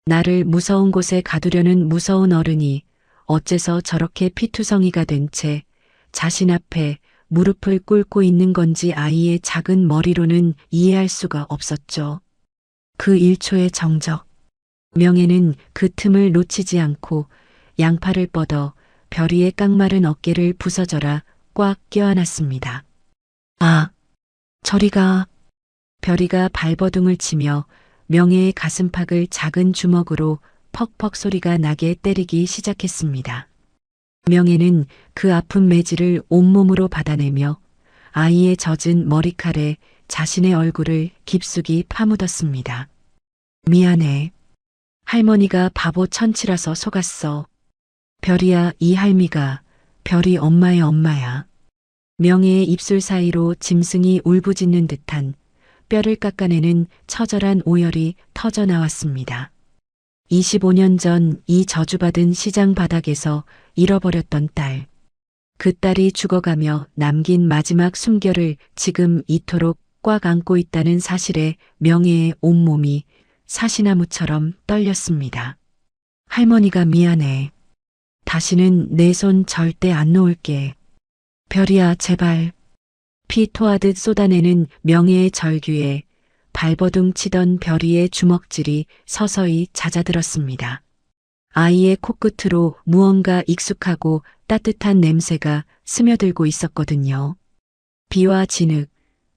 [SPEAKER 2] 나를 무서운 곳에 가두려는 무서운 어른이 어째서 저렇게 피투성이가 된 채 자신 앞에 무릎을 꿇고 있는 건지 아이의 작은 머리로는 이해할 수가 없었죠. 그 1초의 정적. 명예는 그 틈을 놓치지 않고 양팔을 뻗어 별이의 깡마른 어깨를 부서져라 꽉 껴안았습니다. 아, 저리 가. 별이가 발버둥을 치며 명예의 가슴팍을 작은 주먹으로 퍽퍽 소리가 나게 때리기 시작했습니다. 명예는 그 아픈 매질을 온몸으로 받아내며 아이의 젖은 머리칼에 자신의 얼굴을 깊숙이 파묻었습니다. 미안해. 할머니가 바보 천치라서 속았어. 별이야, 이 할미가 별이 엄마의 엄마야. 명예의 입술 사이로 짐승이 울부짖는 듯한 뼈를 깎아내는 처절한 오열이 터져 나왔습니다. 25년 전 이 저주받은 시장 바닥에서 잃어버렸던 딸. 그 딸이 죽어가며 남긴 마지막 숨결을 지금 이토록 꽉 안고 있다는 사실에 명예의 온몸이 사시나무처럼 떨렸습니다. 할머니가 미안해. 다시는 내 손 절대 안 놓을게. 별이야, 제발. 피 토하듯 쏟아내는 명예의 절규에 발버둥 치던 별이의 주먹질이 서서히 잦아들었습니다. 아이의 코끝으로 무언가 익숙하고 따뜻한 냄새가 스며들고 있었거든요. 비와 진흙,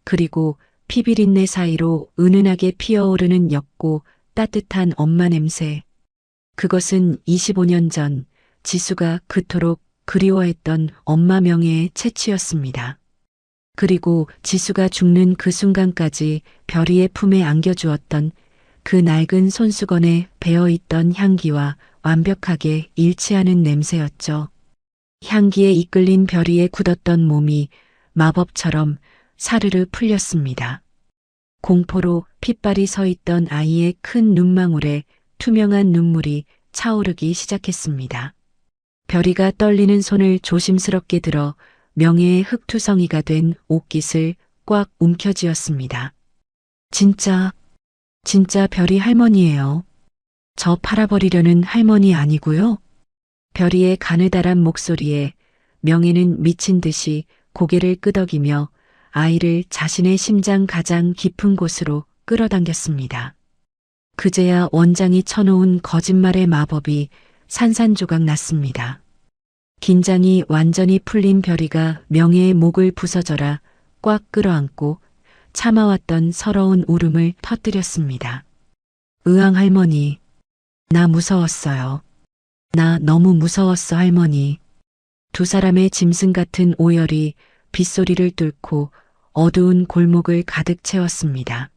[SPEAKER 2] 그리고 피비린내 사이로 은은하게 피어오르는 옅고 따뜻한 엄마 냄새. 그것은 25년 전 지수가 그토록 그리워했던 엄마 명예의 채취였습니다. 그리고 지수가 죽는 그 순간까지 별이의 품에 안겨주었던 그 낡은 손수건에 배어있던 향기와 완벽하게 일치하는 냄새였죠. 향기에 이끌린 별이의 굳었던 몸이 마법처럼 사르르 풀렸습니다. 공포로 핏발이 서 있던 아이의 큰 눈망울에 투명한 눈물이 차오르기 시작했습니다. 별이가 떨리는 손을 조심스럽게 들어 명예의 흙투성이가 된 옷깃을 꽉 움켜쥐었습니다. 진짜 별이 할머니예요. 저 팔아버리려는 할머니 아니고요. 별이의 가느다란 목소리에 명예는 미친 듯이 고개를 끄덕이며 아이를 자신의 심장 가장 깊은 곳으로 끌어당겼습니다. 그제야 원장이 쳐놓은 거짓말의 마법이 산산조각 났습니다. 긴장이 완전히 풀린 별이가 명예의 목을 부서져라 꽉 끌어안고 참아왔던 서러운 울음을 터뜨렸습니다. 의왕 할머니, 나 무서웠어요. 나 너무 무서웠어 할머니. 두 사람의 짐승 같은 오열이 빗소리를 뚫고 어두운 골목을 가득 채웠습니다.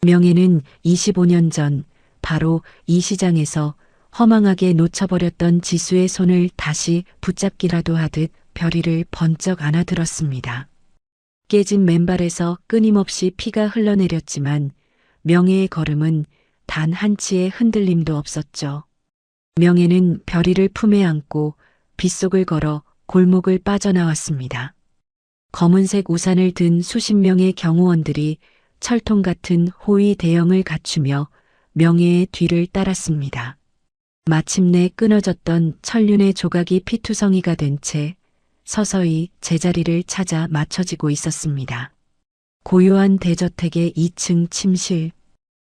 [SPEAKER 2] 명예는 25년 전 바로 이 시장에서 허망하게 놓쳐버렸던 지수의 손을 다시 붙잡기라도 하듯 별이를 번쩍 안아들었습니다. 깨진 맨발에서 끊임없이 피가 흘러내렸지만 명예의 걸음은 단 한치의 흔들림도 없었죠. 명예는 별이를 품에 안고 빗속을 걸어 골목을 빠져나왔습니다. 검은색 우산을 든 수십 명의 경호원들이 철통 같은 호위 대형을 갖추며 명예의 뒤를 따랐습니다. 마침내 끊어졌던 천륜의 조각이 피투성이가 된 채 서서히 제자리를 찾아 맞춰지고 있었습니다. 고요한 대저택의 2층 침실.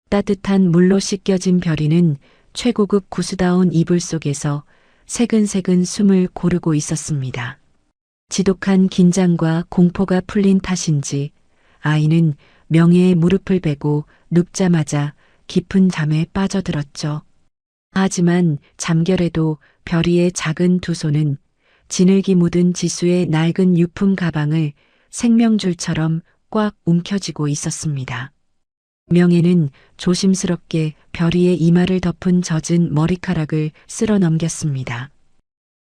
[SPEAKER 2] 따뜻한 물로 씻겨진 별이는 최고급 구스다운 이불 속에서 새근새근 숨을 고르고 있었습니다. 지독한 긴장과 공포가 풀린 탓인지 아이는 명예의 무릎을 베고 눕자마자 깊은 잠에 빠져들었죠. 하지만 잠결에도 별이의 작은 두 손은 진흙이 묻은 지수의 낡은 유품 가방을 생명줄처럼 꽉 움켜쥐고 있었습니다. 명예는 조심스럽게 별이의 이마를 덮은 젖은 머리카락을 쓸어 넘겼습니다.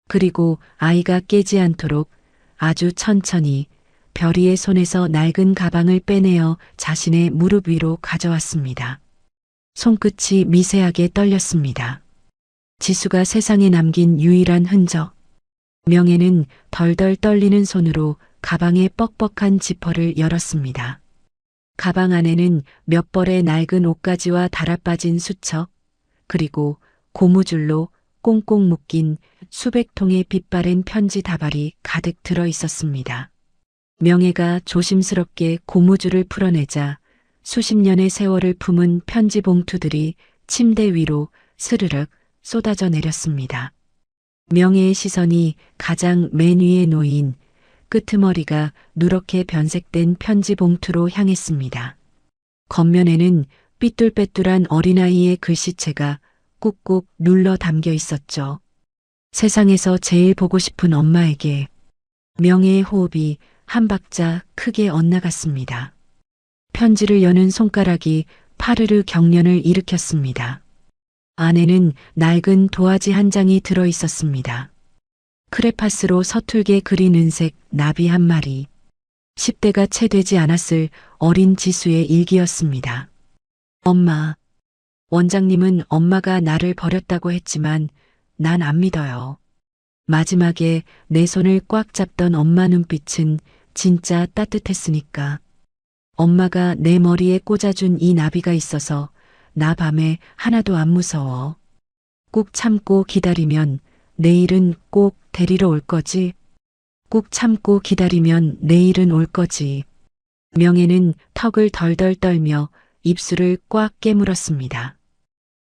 [SPEAKER 2] 그리고 아이가 깨지 않도록 아주 천천히 별이의 손에서 낡은 가방을 빼내어 자신의 무릎 위로 가져왔습니다. 손끝이 미세하게 떨렸습니다. 지수가 세상에 남긴 유일한 흔적. 명예는 덜덜 떨리는 손으로 가방의 뻑뻑한 지퍼를 열었습니다. 가방 안에는 몇 벌의 낡은 옷가지와 달아빠진 수첩, 그리고 고무줄로 꽁꽁 묶인 수백 통의 빛바랜 편지 다발이 가득 들어 있었습니다. 명예가 조심스럽게 고무줄을 풀어내자 수십 년의 세월을 품은 편지 봉투들이 침대 위로 스르륵 쏟아져 내렸습니다. 명예의 시선이 가장 맨 위에 놓인 끄트머리가 누렇게 변색된 편지 봉투로 향했습니다. 겉면에는 삐뚤빼뚤한 어린아이의 글씨체가 꾹꾹 눌러 담겨 있었죠. 세상에서 제일 보고 싶은 엄마에게. 명예의 호흡이 한 박자 크게 엇나갔습니다. 편지를 여는 손가락이 파르르 경련을 일으켰습니다. 안에는 낡은 도화지 한 장이 들어 있었습니다. 크레파스로 서툴게 그린 은색 나비 한 마리. 10대가 채 되지 않았을 어린 지수의 일기였습니다. 엄마. 원장님은 엄마가 나를 버렸다고 했지만 난 안 믿어요. 마지막에 내 손을 꽉 잡던 엄마 눈빛은 진짜 따뜻했으니까. 엄마가 내 머리에 꽂아준 이 나비가 있어서 나 밤에 하나도 안 무서워. 꾹 참고 기다리면 내일은 꼭 데리러 올 거지. 꾹 참고 기다리면 내일은 올 거지. 명예는 턱을 덜덜 떨며 입술을 꽉 깨물었습니다.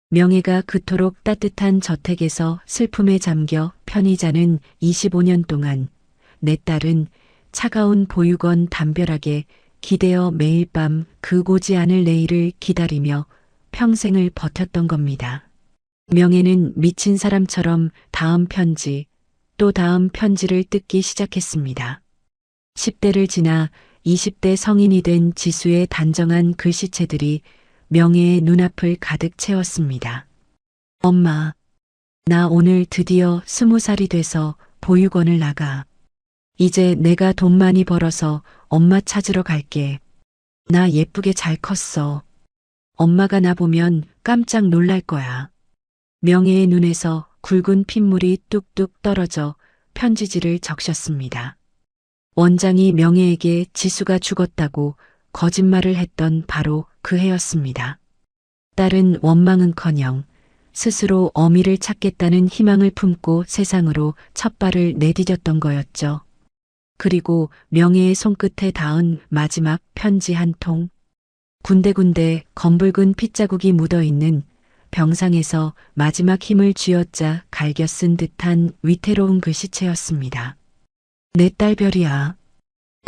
[SPEAKER 2] 명예가 그토록 따뜻한 저택에서 슬픔에 잠겨 편히 자는 25년 동안 내 딸은 차가운 보육원 담벼락에 기대어 매일 밤 그 고지 않을 내일을 기다리며 평생을 버텼던 겁니다. 명예는 미친 사람처럼 다음 편지, 또 다음 편지를 뜯기 시작했습니다. 10대를 지나 20대 성인이 된 지수의 단정한 글씨체들이 명예의 눈앞을 가득 채웠습니다. 엄마, 나 오늘 드디어 20살이 돼서 보육원을 나가. 이제 내가 돈 많이 벌어서 엄마 찾으러 갈게. 나 예쁘게 잘 컸어. 엄마가 나 보면 깜짝 놀랄 거야. 명예의 눈에서 굵은 핏물이 뚝뚝 떨어져 편지지를 적셨습니다. 원장이 명예에게 지수가 죽었다고 거짓말을 했던 바로 그 해였습니다. 딸은 원망은커녕 스스로 어미를 찾겠다는 희망을 품고 세상으로 첫 발을 내디뎠던 거였죠. 그리고 명예의 손끝에 닿은 마지막 편지 한 통. 군데군데 검붉은 핏자국이 묻어있는 병상에서 마지막 힘을 쥐어짜 갈겨 쓴 듯한 위태로운 글씨체였습니다. 내 딸 별이야.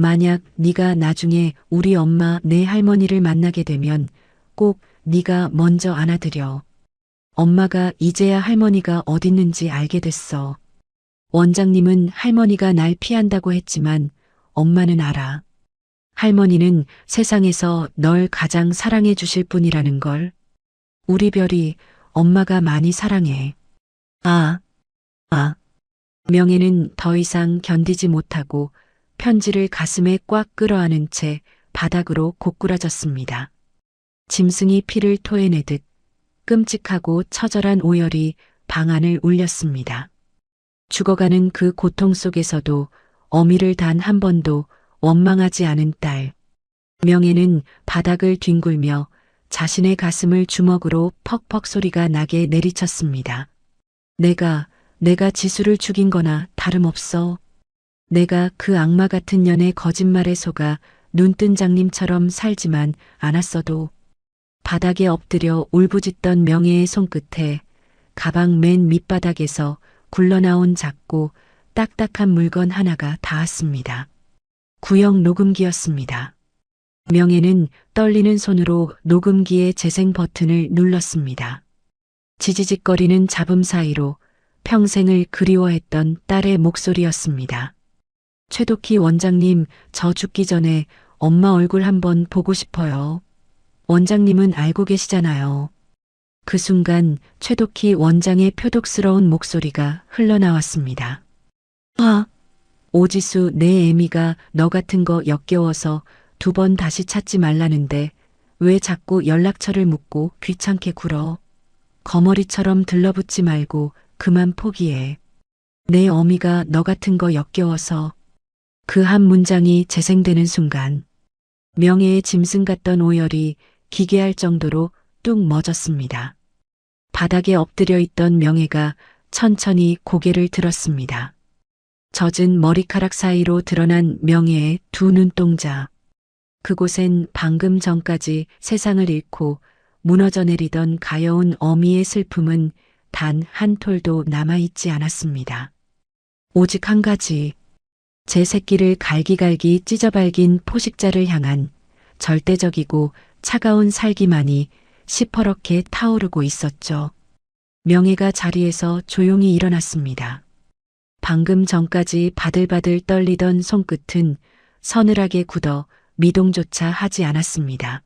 [SPEAKER 2] 만약 네가 나중에 우리 엄마 내 할머니를 만나게 되면 꼭 네가 먼저 안아드려. 엄마가 이제야 할머니가 어딨는지 알게 됐어. 원장님은 할머니가 날 피한다고 했지만 엄마는 알아. 할머니는 세상에서 널 가장 사랑해 주실 분이라는 걸. 우리 별이 엄마가 많이 사랑해. 명예는 더 이상 견디지 못하고 편지를 가슴에 꽉 끌어안은 채 바닥으로 고꾸라졌습니다. 짐승이 피를 토해내듯 끔찍하고 처절한 오열이 방 안을 울렸습니다. 죽어가는 그 고통 속에서도 어미를 단 한 번도 원망하지 않은 딸. 명예는 바닥을 뒹굴며 자신의 가슴을 주먹으로 퍽퍽 소리가 나게 내리쳤습니다. 내가 지수를 죽인 거나 다름없어. 내가 그 악마 같은 년의 거짓말에 속아 눈뜬 장님처럼 살지만 않았어도. 바닥에 엎드려 울부짖던 명예의 손끝에 가방 맨 밑바닥에서 굴러나온 작고 딱딱한 물건 하나가 닿았습니다. 구형 녹음기였습니다. 명예는 떨리는 손으로 녹음기의 재생 버튼을 눌렀습니다. 지지직거리는 잡음 사이로 평생을 그리워했던 딸의 목소리였습니다. 최덕희 원장님, 저 죽기 전에 엄마 얼굴 한번 보고 싶어요. 원장님은 알고 계시잖아요. 그 순간 최덕희 원장의 표독스러운 목소리가 흘러나왔습니다. 오지수 내 애미가 너 같은 거 역겨워서 2번 다시 찾지 말라는데 왜 자꾸 연락처를 묻고 귀찮게 굴어. 거머리처럼 들러붙지 말고 그만 포기해. 내 어미가 너 같은 거 역겨워서. 그 한 문장이 재생되는 순간 명예의 짐승 같던 오열이 기괴할 정도로 뚝 멎었습니다. 바닥에 엎드려 있던 명예가 천천히 고개를 들었습니다. 젖은 머리카락 사이로 드러난 명예의 2 눈동자. 그곳엔 방금 전까지 세상을 잃고 무너져 내리던 가여운 어미의 슬픔은 단 한 톨도 남아있지 않았습니다. 오직 한 가지, 제 새끼를 갈기갈기 찢어발긴 포식자를 향한 절대적이고 차가운 살기만이 시퍼렇게 타오르고 있었죠. 명예가 자리에서 조용히 일어났습니다. 방금 전까지 바들바들 떨리던 손끝은 서늘하게 굳어 미동조차 하지 않았습니다.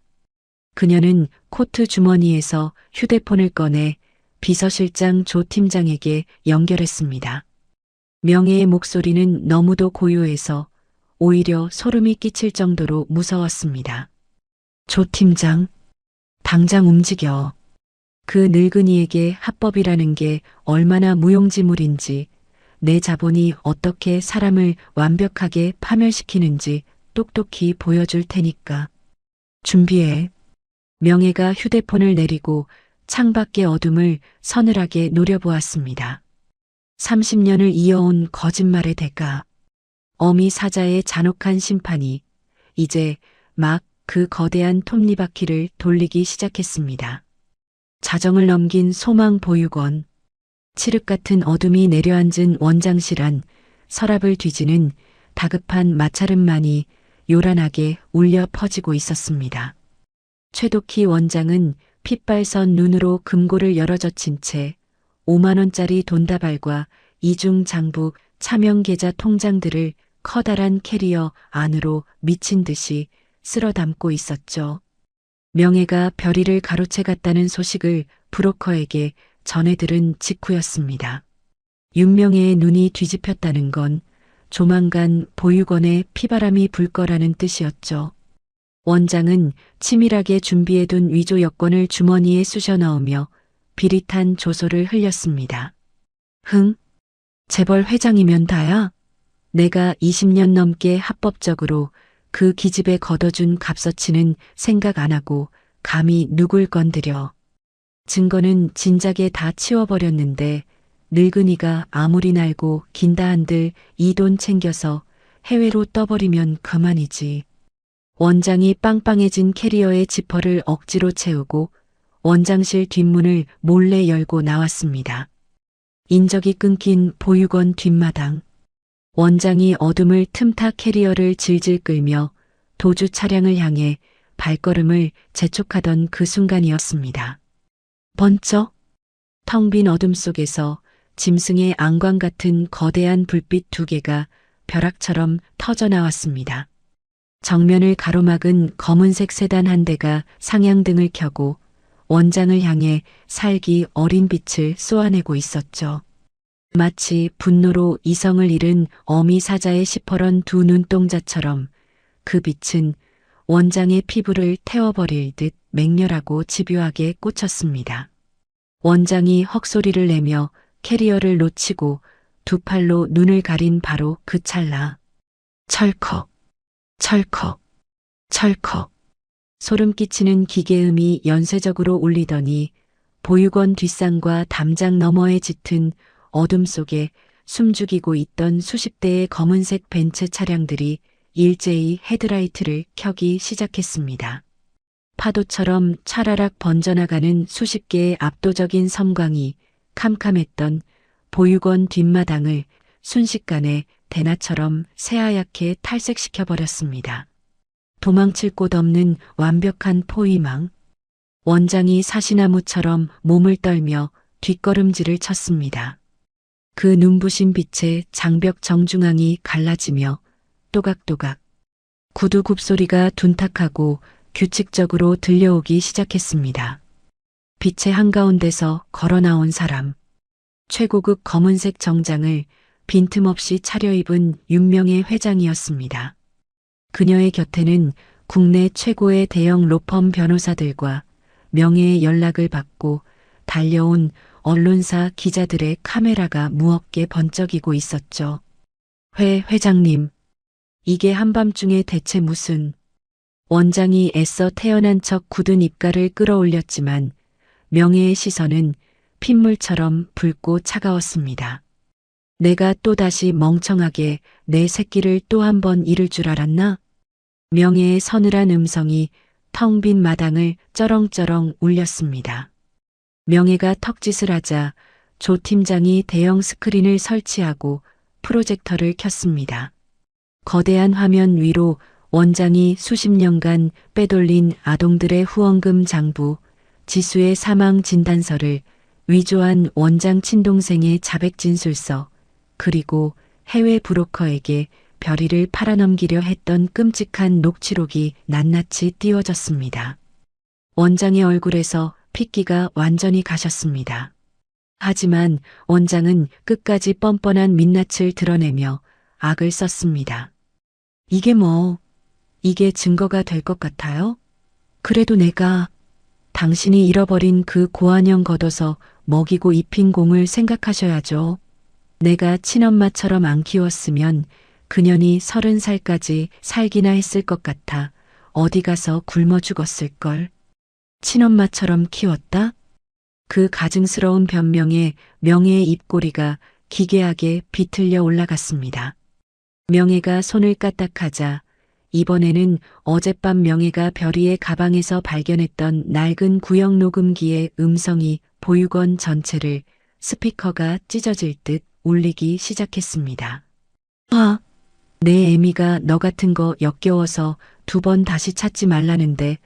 [SPEAKER 2] 그녀는 코트 주머니에서 휴대폰을 꺼내 비서실장 조 팀장에게 연결했습니다. 명예의 목소리는 너무도 고요해서 오히려 소름이 끼칠 정도로 무서웠습니다. 조 팀장, 당장 움직여. 그 늙은이에게 합법이라는 게 얼마나 무용지물인지, 내 자본이 어떻게 사람을 완벽하게 파멸시키는지 똑똑히 보여줄 테니까. 준비해. 명예가 휴대폰을 내리고 창밖의 어둠을 서늘하게 노려보았습니다. 30년을 이어온 거짓말의 대가. 어미 사자의 잔혹한 심판이 이제 막 그 거대한 톱니바퀴를 돌리기 시작했습니다. 자정을 넘긴 소망 보육원. 칠흑 같은 어둠이 내려앉은 원장실 안 서랍을 뒤지는 다급한 마찰음만이 요란하게 울려 퍼지고 있었습니다. 최덕희 원장은 핏발선 눈으로 금고를 열어젖힌 채 5만 원짜리 돈다발과 이중 장부 차명 계좌 통장들을 커다란 캐리어 안으로 미친 듯이 쓸어 담고 있었죠. 명예가 별이를 가로채 갔다는 소식을 브로커에게 전해 들은 직후였습니다. 윤명예의 눈이 뒤집혔다는 건 조만간 보육원에 피바람이 불 거라는 뜻이었죠. 원장은 치밀하게 준비해둔 위조 여권을 주머니에 쑤셔 넣으며 비릿한 조소를 흘렸습니다. 흥, 재벌 회장이면 다야? 내가 20년 넘게 합법적으로 그 기집애 걷어준 값어치는 생각 안 하고 감히 누굴 건드려. 증거는 진작에 다 치워버렸는데 늙은이가 아무리 날고 긴다 한들 이 돈 챙겨서 해외로 떠버리면 그만이지. 원장이 빵빵해진 캐리어의 지퍼를 억지로 채우고 원장실 뒷문을 몰래 열고 나왔습니다. 인적이 끊긴 보육원 뒷마당. 원장이 어둠을 틈타 캐리어를 질질 끌며 도주 차량을 향해 발걸음을 재촉하던 그 순간이었습니다. 번쩍 텅 빈 어둠 속에서 짐승의 안광 같은 거대한 불빛 2개가 벼락처럼 터져 나왔습니다. 정면을 가로막은 검은색 세단 한 대가 상향등을 켜고 원장을 향해 살기 어린 빛을 쏘아내고 있었죠. 마치 분노로 이성을 잃은 어미 사자의 시퍼런 2 눈동자처럼 그 빛은 원장의 피부를 태워버릴 듯 맹렬하고 집요하게 꽂혔습니다. 원장이 헉소리를 내며 캐리어를 놓치고 2 팔로 눈을 가린 바로 그 찰나. 철컥, 철컥, 철컥. 소름 끼치는 기계음이 연쇄적으로 울리더니 보육원 뒷산과 담장 너머에 짙은 어둠 속에 숨죽이고 있던 수십 대의 검은색 벤츠 차량들이 일제히 헤드라이트를 켜기 시작했습니다. 파도처럼 차라락 번져나가는 수십 개의 압도적인 섬광이 캄캄했던 보육원 뒷마당을 순식간에 대나처럼 새하얗게 탈색시켜버렸습니다. 도망칠 곳 없는 완벽한 포위망. 원장이 사시나무처럼 몸을 떨며 뒷걸음질을 쳤습니다. 그 눈부신 빛에 장벽 정중앙이 갈라지며 또각또각 구두 굽소리가 둔탁하고 규칙적으로 들려오기 시작했습니다. 빛의 한가운데서 걸어 나온 사람. 최고급 검은색 정장을 빈틈없이 차려입은 윤명의 회장이었습니다. 그녀의 곁에는 국내 최고의 대형 로펌 변호사들과 명예의 연락을 받고 달려온 언론사 기자들의 카메라가 무겁게 번쩍이고 있었죠. 회장님, 이게 한밤중에 대체 무슨... 원장이 애써 태어난 척 굳은 입가를 끌어올렸지만 명예의 시선은 핏물처럼 붉고 차가웠습니다. 내가 또다시 멍청하게 내 새끼를 또 한 번 잃을 줄 알았나? 명예의 서늘한 음성이 텅 빈 마당을 쩌렁쩌렁 울렸습니다. 명예가 턱짓을 하자 조 팀장이 대형 스크린을 설치하고 프로젝터를 켰습니다. 거대한 화면 위로 원장이 수십 년간 빼돌린 아동들의 후원금 장부, 지수의 사망 진단서를 위조한 원장 친동생의 자백 진술서, 그리고 해외 브로커에게 별이를 팔아넘기려 했던 끔찍한 녹취록이 낱낱이 띄워졌습니다. 원장의 얼굴에서 핏기가 완전히 가셨습니다. 하지만 원장은 끝까지 뻔뻔한 민낯을 드러내며 악을 썼습니다. 이게 증거가 될 것 같아요? 그래도 내가 당신이 잃어버린 그 고환영 걷어서 먹이고 입힌 공을 생각하셔야죠. 내가 친엄마처럼 안 키웠으면 그년이 30살까지 살기나 했을 것 같아 어디 가서 굶어 죽었을걸. 친엄마처럼 키웠다? 그 가증스러운 변명에 명예의 입꼬리가 기괴하게 비틀려 올라갔습니다. 명예가 손을 까딱하자 이번에는 어젯밤 명예가 별이의 가방에서 발견했던 낡은 구형 녹음기의 음성이 보육원 전체를 스피커가 찢어질 듯 울리기 시작했습니다. 내 애미가 너 같은 거 역겨워서 2번 다시 찾지 말라는데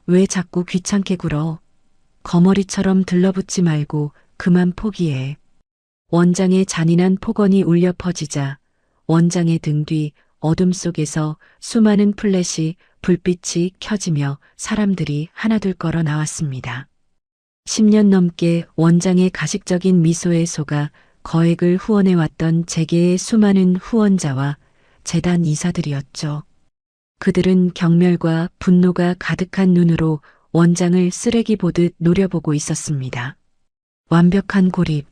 [SPEAKER 2] 왜 자꾸 귀찮게 굴어. 거머리처럼 들러붙지 말고 그만 포기해. 원장의 잔인한 폭언이 울려 퍼지자 원장의 등 뒤 어둠 속에서 수많은 플래시 불빛이 켜지며 사람들이 하나둘 걸어 나왔습니다. 10년 넘게 원장의 가식적인 미소에 속아 거액을 후원해왔던 재계의 수많은 후원자와 재단 이사들이었죠. 그들은 경멸과 분노가 가득한 눈으로 원장을 쓰레기 보듯 노려보고 있었습니다. 완벽한 고립.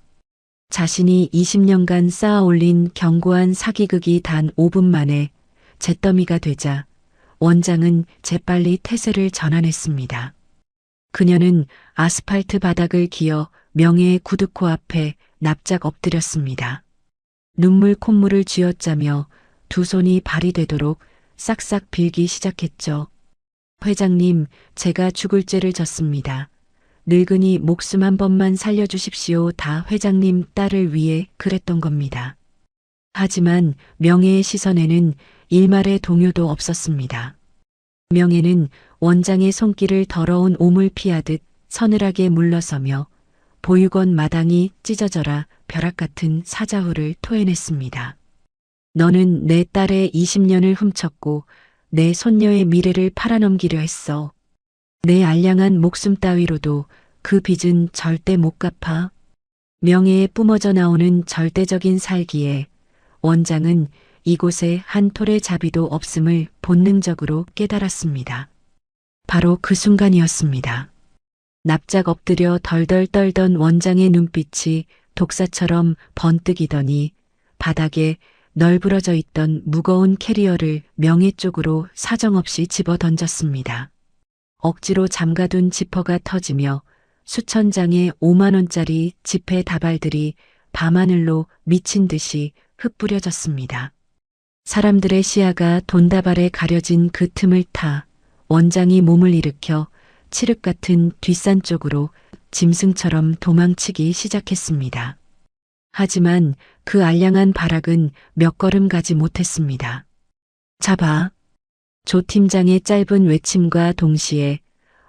[SPEAKER 2] 자신이 20년간 쌓아올린 견고한 사기극이 단 5분 만에 잿더미가 되자 원장은 재빨리 태세를 전환했습니다. 그녀는 아스팔트 바닥을 기어 명예의 구두코 앞에 납작 엎드렸습니다. 눈물 콧물을 쥐어짜며 두 손이 발이 되도록 싹싹 빌기 시작했죠. 회장님, 제가 죽을 죄를 졌습니다. 늙은이 목숨 한 번만 살려주십시오. 다 회장님 딸을 위해 그랬던 겁니다. 하지만 명예의 시선에는 일말의 동요도 없었습니다. 명예는 원장의 손길을 더러운 오물 피하듯 서늘하게 물러서며 보육원 마당이 찢어져라 벼락 같은 사자후를 토해냈습니다. 너는 내 딸의 20년을 훔쳤고 내 손녀의 미래를 팔아넘기려 했어. 내 알량한 목숨 따위로도 그 빚은 절대 못 갚아. 명예에 뿜어져 나오는 절대적인 살기에 원장은 이곳에 한 톨의 자비도 없음을 본능적으로 깨달았습니다. 바로 그 순간이었습니다. 납작 엎드려 덜덜 떨던 원장의 눈빛이 독사처럼 번뜩이더니 바닥에 널브러져 있던 무거운 캐리어를 명예 쪽으로 사정없이 집어 던졌습니다. 억지로 잠가둔 지퍼가 터지며 수천 장의 5만 원짜리 지폐 다발들이 밤하늘로 미친 듯이 흩뿌려졌습니다. 사람들의 시야가 돈다발에 가려진 그 틈을 타 원장이 몸을 일으켜 칠흑 같은 뒷산 쪽으로 짐승처럼 도망치기 시작했습니다. 하지만 그 알량한 발악은 몇 걸음 가지 못했습니다. 잡아. 조 팀장의 짧은 외침과 동시에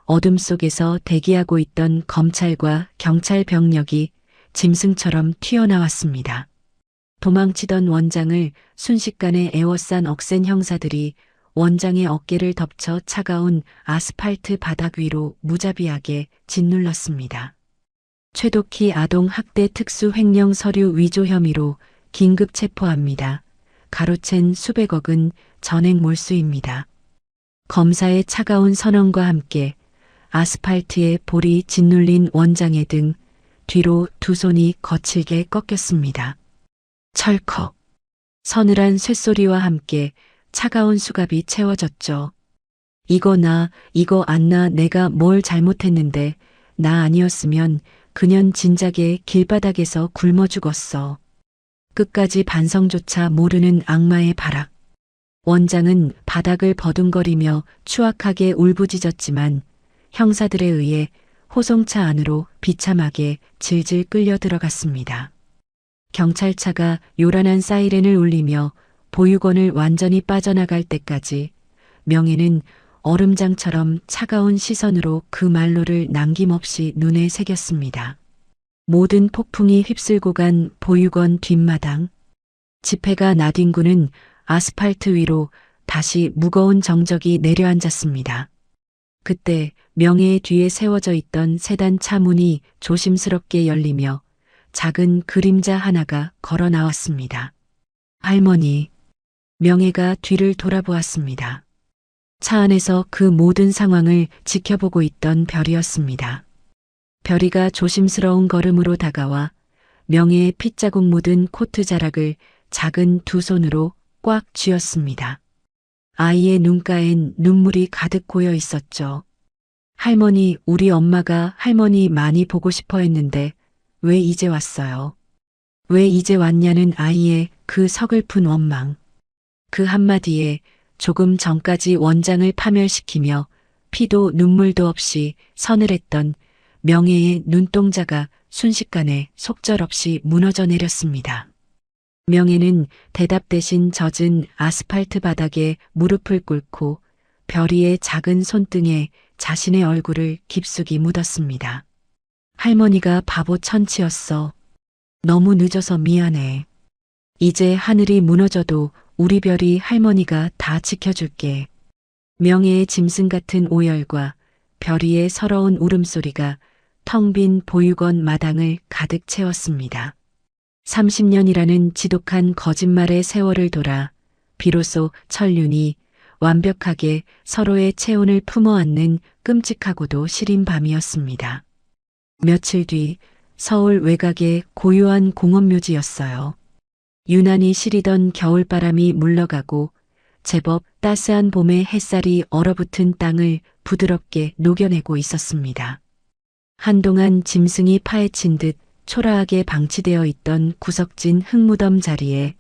[SPEAKER 2] 어둠 속에서 대기하고 있던 검찰과 경찰 병력이 짐승처럼 튀어나왔습니다. 도망치던 원장을 순식간에 에워싼 억센 형사들이 원장의 어깨를 덮쳐 차가운 아스팔트 바닥 위로 무자비하게 짓눌렀습니다. 최독희 아동 학대 특수 횡령 서류 위조 혐의로 긴급 체포합니다. 가로챈 수백억은 전액 몰수입니다. 검사의 차가운 선언과 함께 아스팔트에 볼이 짓눌린 원장의 등 뒤로 두 손이 거칠게 꺾였습니다. 철컥. 서늘한 쇳소리와 함께 차가운 수갑이 채워졌죠. 이거 안 나, 내가 뭘 잘못했는데, 나 아니었으면 그년 진작에 길바닥에서 굶어 죽었어. 끝까지 반성조차 모르는 악마의 발악. 원장은 바닥을 버둥거리며 추악하게 울부짖었지만 형사들에 의해 호송차 안으로 비참하게 질질 끌려 들어갔습니다. 경찰차가 요란한 사이렌을 울리며 보육원을 완전히 빠져나갈 때까지 명예는 얼음장처럼 차가운 시선으로 그 말로를 남김없이 눈에 새겼습니다. 모든 폭풍이 휩쓸고 간 보육원 뒷마당. 집회가 나뒹구는 아스팔트 위로 다시 무거운 정적이 내려앉았습니다. 그때 명예의 뒤에 세워져 있던 세단 차 문이 조심스럽게 열리며 작은 그림자 하나가 걸어 나왔습니다. 할머니. 명예가 뒤를 돌아보았습니다. 차 안에서 그 모든 상황을 지켜보고 있던 별이었습니다. 별이가 조심스러운 걸음으로 다가와 명예의 핏자국 묻은 코트 자락을 작은 두 손으로 꽉 쥐었습니다. 아이의 눈가엔 눈물이 가득 고여 있었죠. 할머니, 우리 엄마가 할머니 많이 보고 싶어 했는데 왜 이제 왔어요? 왜 이제 왔냐는 아이의 그 서글픈 원망. 그 한마디에 조금 전까지 원장을 파멸시키며 피도 눈물도 없이 서늘했던 명예의 눈동자가 순식간에 속절없이 무너져 내렸습니다. 명예는 대답 대신 젖은 아스팔트 바닥에 무릎을 꿇고 별이의 작은 손등에 자신의 얼굴을 깊숙이 묻었습니다. 할머니가 바보 천치였어. 너무 늦어서 미안해. 이제 하늘이 무너져도 우리 별이 할머니가 다 지켜줄게. 명예의 짐승 같은 오열과 별이의 서러운 울음소리가 텅 빈 보육원 마당을 가득 채웠습니다. 30년이라는 지독한 거짓말의 세월을 돌아 비로소 천륜이 완벽하게 서로의 체온을 품어안는 끔찍하고도 시린 밤이었습니다. 며칠 뒤 서울 외곽의 고요한 공원묘지였어요. 유난히 시리던 겨울바람이 물러가고 제법 따스한 봄의 햇살이 얼어붙은 땅을 부드럽게 녹여내고 있었습니다. 한동안 짐승이 파헤친 듯 초라하게 방치되어 있던 구석진 흙무덤 자리에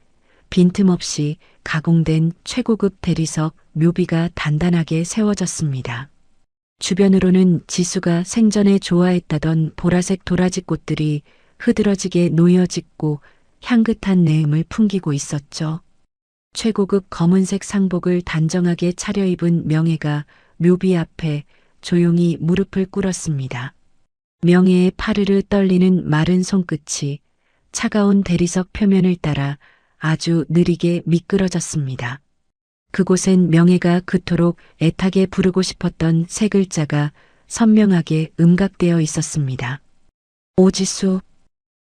[SPEAKER 2] 빈틈없이 가공된 최고급 대리석 묘비가 단단하게 세워졌습니다. 주변으로는 지수가 생전에 좋아했다던 보라색 도라지 꽃들이 흐드러지게 놓여짓고 향긋한 내음을 풍기고 있었죠. 최고급 검은색 상복을 단정하게 차려입은 명예가 묘비 앞에 조용히 무릎을 꿇었습니다. 명예의 파르르 떨리는 마른 손끝이 차가운 대리석 표면을 따라 아주 느리게 미끄러졌습니다. 그곳엔 명예가 그토록 애타게 부르고 싶었던 세 글자가 선명하게 음각되어 있었습니다. 오지수.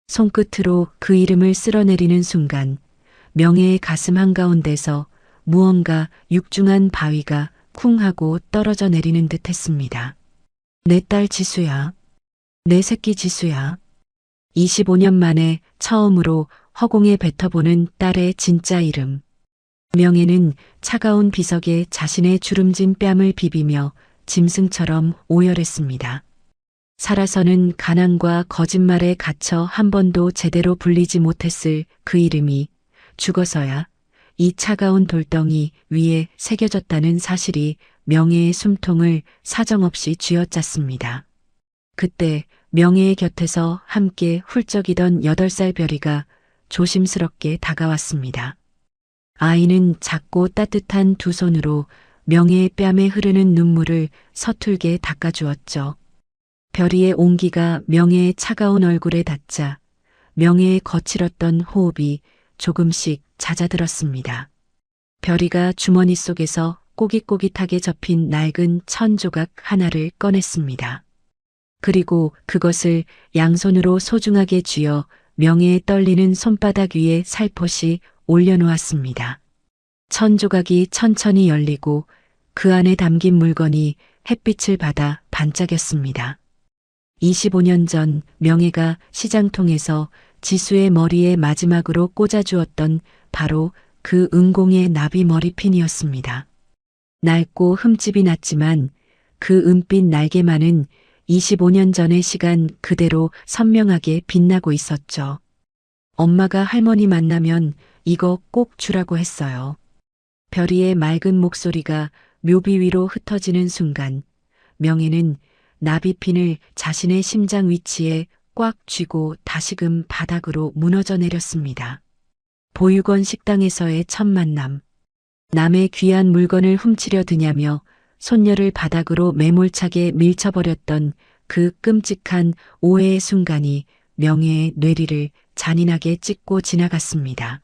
[SPEAKER 2] 손끝으로 그 이름을 쓸어내리는 순간 명예의 가슴 한가운데서 무언가 육중한 바위가 쿵 하고 떨어져 내리는 듯 했습니다. 내 딸 지수야. 내 새끼 지수야. 25년 만에 처음으로 허공에 뱉어보는 딸의 진짜 이름. 명예는 차가운 비석에 자신의 주름진 뺨을 비비며 짐승처럼 오열했습니다. 살아서는 가난과 거짓말에 갇혀 한 번도 제대로 불리지 못했을 그 이름이 죽어서야 이 차가운 돌덩이 위에 새겨졌다는 사실이 명예의 숨통을 사정없이 쥐어짰습니다. 그때 명예의 곁에서 함께 훌쩍이던 8살 별이가 조심스럽게 다가왔습니다. 아이는 작고 따뜻한 두 손으로 명예의 뺨에 흐르는 눈물을 서툴게 닦아주었죠. 별이의 온기가 명예의 차가운 얼굴에 닿자 명예의 거칠었던 호흡이 조금씩 잦아들었습니다. 별이가 주머니 속에서 꼬깃꼬깃하게 접힌 낡은 천 조각 하나를 꺼냈습니다. 그리고 그것을 양손으로 소중하게 쥐어 명예의 떨리는 손바닥 위에 살포시 올려놓았습니다. 천조각이 천천히 열리고 그 안에 담긴 물건이 햇빛을 받아 반짝였습니다. 25년 전 명예가 시장통에서 지수의 머리에 마지막으로 꽂아주었던 바로 그 은공의 나비 머리핀이었습니다. 낡고 흠집이 났지만 그 은빛 날개만은 25년 전의 시간 그대로 선명하게 빛나고 있었죠. 엄마가 할머니 만나면 이거 꼭 주라고 했어요. 별이의 맑은 목소리가 묘비 위로 흩어지는 순간 명예는 나비핀을 자신의 심장 위치에 꽉 쥐고 다시금 바닥으로 무너져 내렸습니다. 보육원 식당에서의 첫 만남. 남의 귀한 물건을 훔치려 드냐며 손녀를 바닥으로 매몰차게 밀쳐버렸던 그 끔찍한 오해의 순간이 명예의 뇌리를 잔인하게 찍고 지나갔습니다.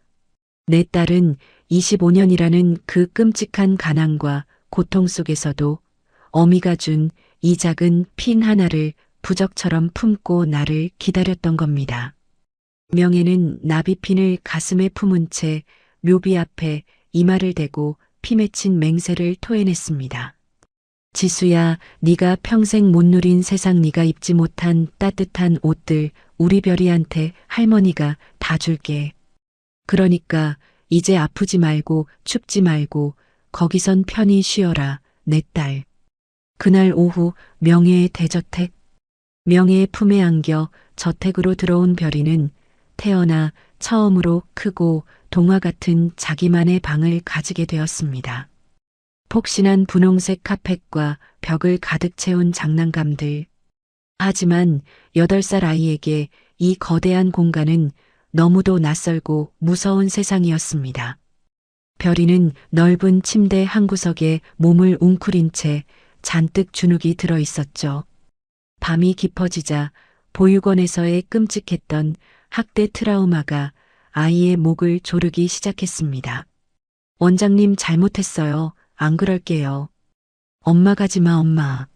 [SPEAKER 2] 내 딸은 25년이라는 그 끔찍한 가난과 고통 속에서도 어미가 준 이 작은 핀 하나를 부적처럼 품고 나를 기다렸던 겁니다. 명예는 나비핀을 가슴에 품은 채 묘비 앞에 이마를 대고 피 맺힌 맹세를 토해냈습니다. 지수야, 네가 평생 못 누린 세상 네가 입지 못한 따뜻한 옷들 우리 별이한테 할머니가 다 줄게. 그러니까 이제 아프지 말고 춥지 말고 거기선 편히 쉬어라, 내 딸. 그날 오후 명예의 대저택. 명예의 품에 안겨 저택으로 들어온 별이는 태어나 처음으로 크고 동화 같은 자기만의 방을 가지게 되었습니다. 폭신한 분홍색 카펫과 벽을 가득 채운 장난감들. 하지만 8살 아이에게 이 거대한 공간은 너무도 낯설고 무서운 세상이었습니다. 별이는 넓은 침대 한 구석에 몸을 웅크린 채 잔뜩 주눅이 들어 있었죠. 밤이 깊어지자 보육원에서의 끔찍했던 학대 트라우마가 아이의 목을 조르기 시작했습니다. 원장님 잘못했어요. 안 그럴게요. 엄마 가지마 엄마.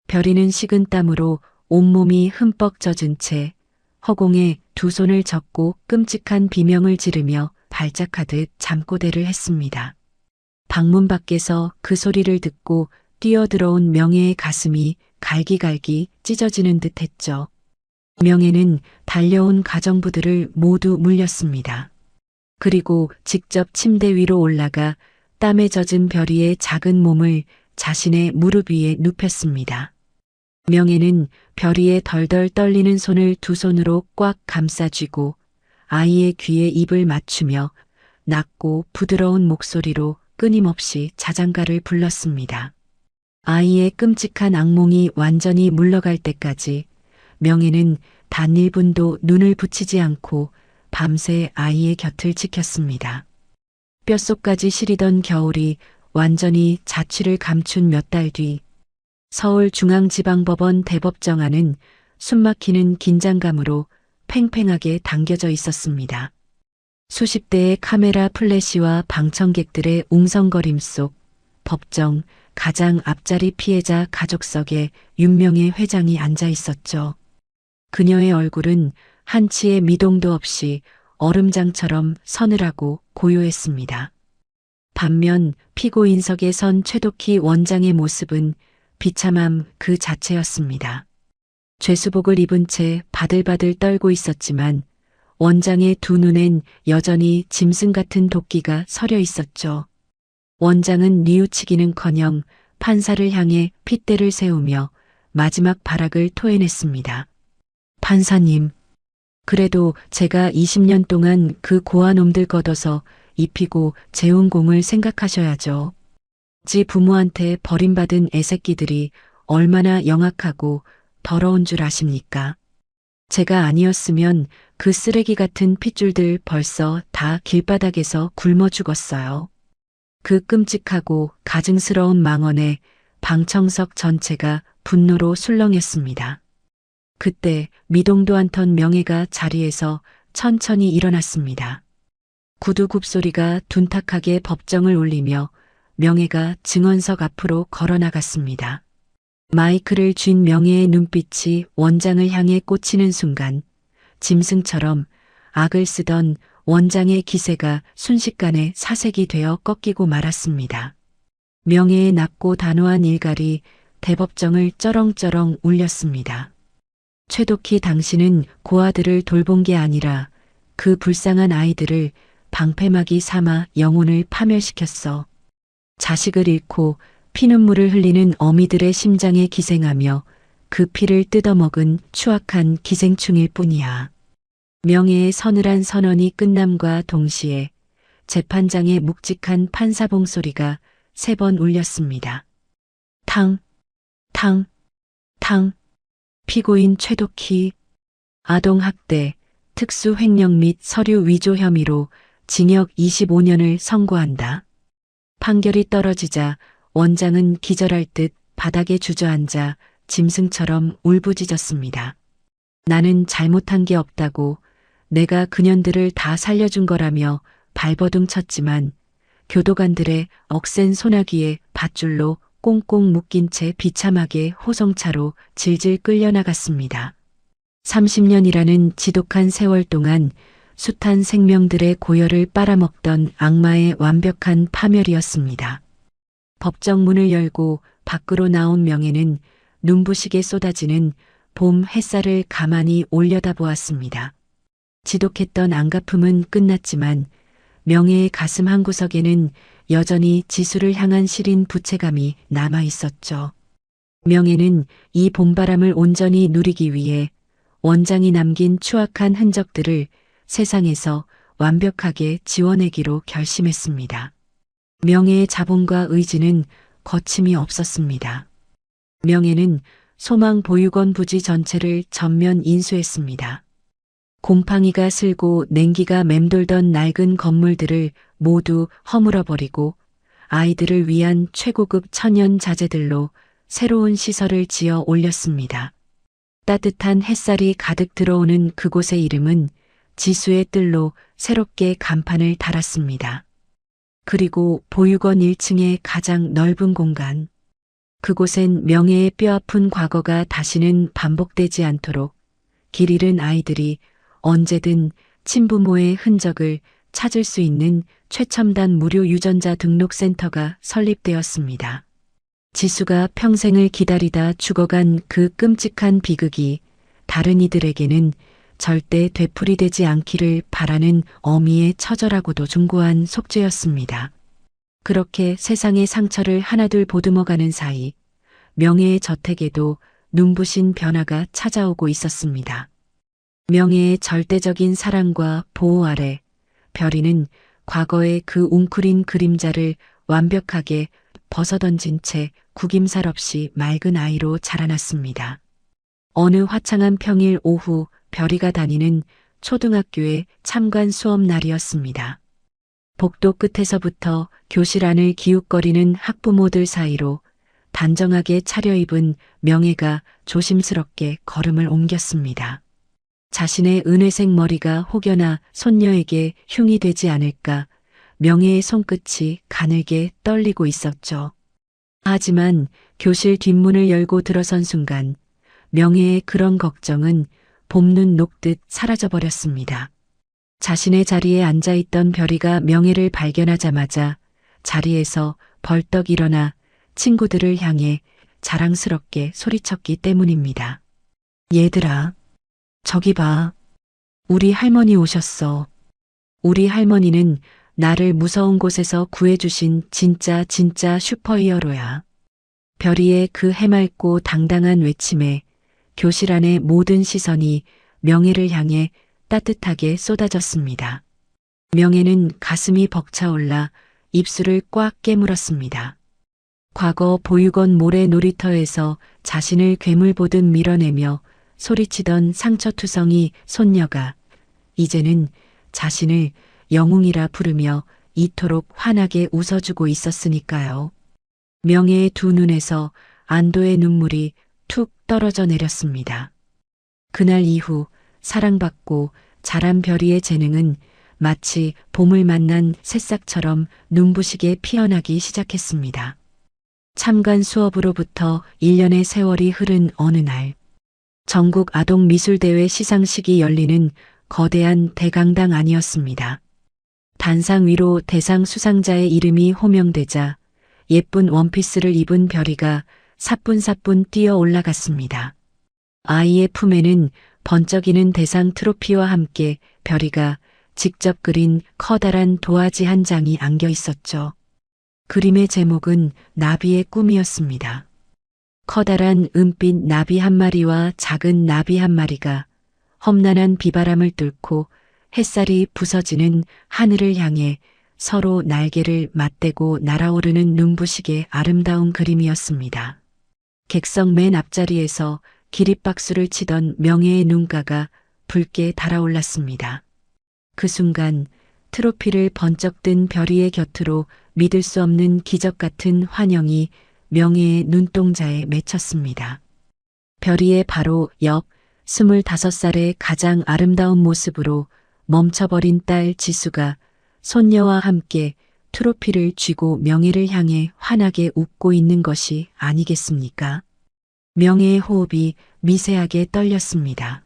[SPEAKER 2] 별이는 식은 땀으로 온몸이 흠뻑 젖은 채 허공에 두 손을 젓고 끔찍한 비명을 지르며 발작하듯 잠꼬대를 했습니다. 방문 밖에서 그 소리를 듣고 뛰어들어온 명예의 가슴이 갈기갈기 찢어지는 듯 했죠. 명예는 달려온 가정부들을 모두 물렸습니다. 그리고 직접 침대 위로 올라가 땀에 젖은 별이의 작은 몸을 자신의 무릎 위에 눕혔습니다. 명예는 별이의 덜덜 떨리는 손을 두 손으로 꽉 감싸쥐고 아이의 귀에 입을 맞추며 낮고 부드러운 목소리로 끊임없이 자장가를 불렀습니다. 아이의 끔찍한 악몽이 완전히 물러갈 때까지 명예는 단 1분도 눈을 붙이지 않고 밤새 아이의 곁을 지켰습니다. 뼛속까지 시리던 겨울이 완전히 자취를 감춘 몇 달 뒤 서울중앙지방법원 대법정안은 숨막히는 긴장감으로 팽팽하게 당겨져 있었습니다. 수십 대의 카메라 플래시와 방청객들의 웅성거림 속 법정 가장 앞자리 피해자 가족석에 윤명의 회장이 앉아 있었죠. 그녀의 얼굴은 한치의 미동도 없이 얼음장처럼 서늘하고 고요했습니다. 반면 피고인석에 선 최덕희 원장의 모습은 비참함 그 자체였습니다. 죄수복을 입은 채 바들바들 떨고 있었지만 원장의 두 눈엔 여전히 짐승 같은 도끼가 서려 있었죠. 원장은 뉘우치기는커녕 판사를 향해 핏대를 세우며 마지막 발악을 토해냈습니다. 판사님, 그래도 제가 20년 동안 그 고아 놈들 걷어서 입히고 재운 공을 생각하셔야죠. 지 부모한테 버림받은 애새끼들이 얼마나 영악하고 더러운 줄 아십니까? 제가 아니었으면 그 쓰레기 같은 핏줄들 벌써 다 길바닥에서 굶어 죽었어요. 그 끔찍하고 가증스러운 망언에 방청석 전체가 분노로 술렁였습니다. 그때 미동도 않던 명예가 자리에서 천천히 일어났습니다. 구두 굽소리가 둔탁하게 법정을 울리며 명예가 증언석 앞으로 걸어나갔습니다. 마이크를 쥔 명예의 눈빛이 원장을 향해 꽂히는 순간 짐승처럼 악을 쓰던 원장의 기세가 순식간에 사색이 되어 꺾이고 말았습니다. 명예의 낮고 단호한 일갈이 대법정을 쩌렁쩌렁 울렸습니다. 최독희 당신은 고아들을 돌본 게 아니라 그 불쌍한 아이들을 방패막이 삼아 영혼을 파멸시켰어. 자식을 잃고 피눈물을 흘리는 어미들의 심장에 기생하며 그 피를 뜯어먹은 추악한 기생충일 뿐이야. 명예의 서늘한 선언이 끝남과 동시에 재판장의 묵직한 판사 봉소리가 3번 울렸습니다. 탕, 탕, 탕. 피고인 최독희, 아동학대, 특수횡령 및 서류 위조 혐의로 징역 25년을 선고한다. 판결이 떨어지자 원장은 기절할 듯 바닥에 주저앉아 짐승처럼 울부짖었습니다. 나는 잘못한 게 없다고, 내가 그년들을 다 살려준 거라며 발버둥 쳤지만 교도관들의 억센 소나기에 밧줄로 꽁꽁 묶인 채 비참하게 호송차로 질질 끌려나갔습니다. 30년이라는 지독한 세월 동안 숱한 생명들의 고열을 빨아먹던 악마의 완벽한 파멸이었습니다. 법정 문을 열고 밖으로 나온 명예는 눈부시게 쏟아지는 봄 햇살을 가만히 올려다보았습니다. 지독했던 안갚음은 끝났지만 명예의 가슴 한구석에는 여전히 지수를 향한 시린 부채감이 남아 있었죠. 명예는 이 봄바람을 온전히 누리기 위해 원장이 남긴 추악한 흔적들을 세상에서 완벽하게 지워내기로 결심했습니다. 명예의 자본과 의지는 거침이 없었습니다. 명예는 소망 보육원 부지 전체를 전면 인수했습니다. 곰팡이가 슬고 냉기가 맴돌던 낡은 건물들을 모두 허물어버리고 아이들을 위한 최고급 천연 자재들로 새로운 시설을 지어 올렸습니다. 따뜻한 햇살이 가득 들어오는 그곳의 이름은 지수의 뜰로 새롭게 간판을 달았습니다. 그리고 보육원 1층의 가장 넓은 공간. 그곳엔 명예의 뼈아픈 과거가 다시는 반복되지 않도록 길 잃은 아이들이 언제든 친부모의 흔적을 찾을 수 있는 최첨단 무료 유전자 등록센터가 설립되었습니다. 지수가 평생을 기다리다 죽어간 그 끔찍한 비극이 다른 이들에게는 절대 되풀이되지 않기를 바라는 어미의 처절하고도 중고한 속죄였습니다. 그렇게 세상의 상처를 하나둘 보듬어가는 사이 명예의 저택에도 눈부신 변화가 찾아오고 있었습니다. 명예의 절대적인 사랑과 보호 아래 별이는 과거의 그 웅크린 그림자를 완벽하게 벗어던진 채 구김살 없이 맑은 아이로 자라났습니다. 어느 화창한 평일 오후 별이가 다니는 초등학교의 참관 수업 날이었습니다. 복도 끝에서부터 교실 안을 기웃거리는 학부모들 사이로 단정하게 차려입은 명예가 조심스럽게 걸음을 옮겼습니다. 자신의 은회색 머리가 혹여나 손녀에게 흉이 되지 않을까 명예의 손끝이 가늘게 떨리고 있었죠. 하지만 교실 뒷문을 열고 들어선 순간 명예의 그런 걱정은 봄눈 녹듯 사라져버렸습니다. 자신의 자리에 앉아있던 별이가 명예를 발견하자마자 자리에서 벌떡 일어나 친구들을 향해 자랑스럽게 소리쳤기 때문입니다. 얘들아, 저기 봐. 우리 할머니 오셨어. 우리 할머니는 나를 무서운 곳에서 구해주신 진짜 슈퍼히어로야. 별이의 그 해맑고 당당한 외침에 교실 안의 모든 시선이 명예를 향해 따뜻하게 쏟아졌습니다. 명예는 가슴이 벅차올라 입술을 꽉 깨물었습니다. 과거 보육원 모래 놀이터에서 자신을 괴물 보듯 밀어내며 소리치던 상처투성이 손녀가 이제는 자신을 영웅이라 부르며 이토록 환하게 웃어주고 있었으니까요. 명예의 두 눈에서 안도의 눈물이 툭 떨어져 내렸습니다. 그날 이후 사랑받고 자란 별이의 재능은 마치 봄을 만난 새싹처럼 눈부시게 피어나기 시작했습니다. 참관 수업으로부터 1년의 세월이 흐른 어느 날 전국 아동미술대회 시상식이 열리는 거대한 대강당 안이었습니다. 단상 위로 대상 수상자의 이름이 호명되자 예쁜 원피스를 입은 별이가 사뿐사뿐 뛰어 올라갔습니다. 아이의 품에는 번쩍이는 대상 트로피와 함께 별이가 직접 그린 커다란 도화지 한 장이 안겨 있었죠. 그림의 제목은 나비의 꿈이었습니다. 커다란 은빛 나비 한 마리와 작은 나비 한 마리가 험난한 비바람을 뚫고 햇살이 부서지는 하늘을 향해 서로 날개를 맞대고 날아오르는 눈부시게 아름다운 그림이었습니다. 객석 맨 앞자리에서 기립박수를 치던 명예의 눈가가 붉게 달아올랐습니다. 그 순간 트로피를 번쩍 든 별이의 곁으로 믿을 수 없는 기적 같은 환영이 명예의 눈동자에 맺혔습니다. 별이의 바로 옆 25살의 가장 아름다운 모습으로 멈춰버린 딸 지수가 손녀와 함께 트로피를 쥐고 명예를 향해 환하게 웃고 있는 것이 아니겠습니까? 명예의 호흡이 미세하게 떨렸습니다.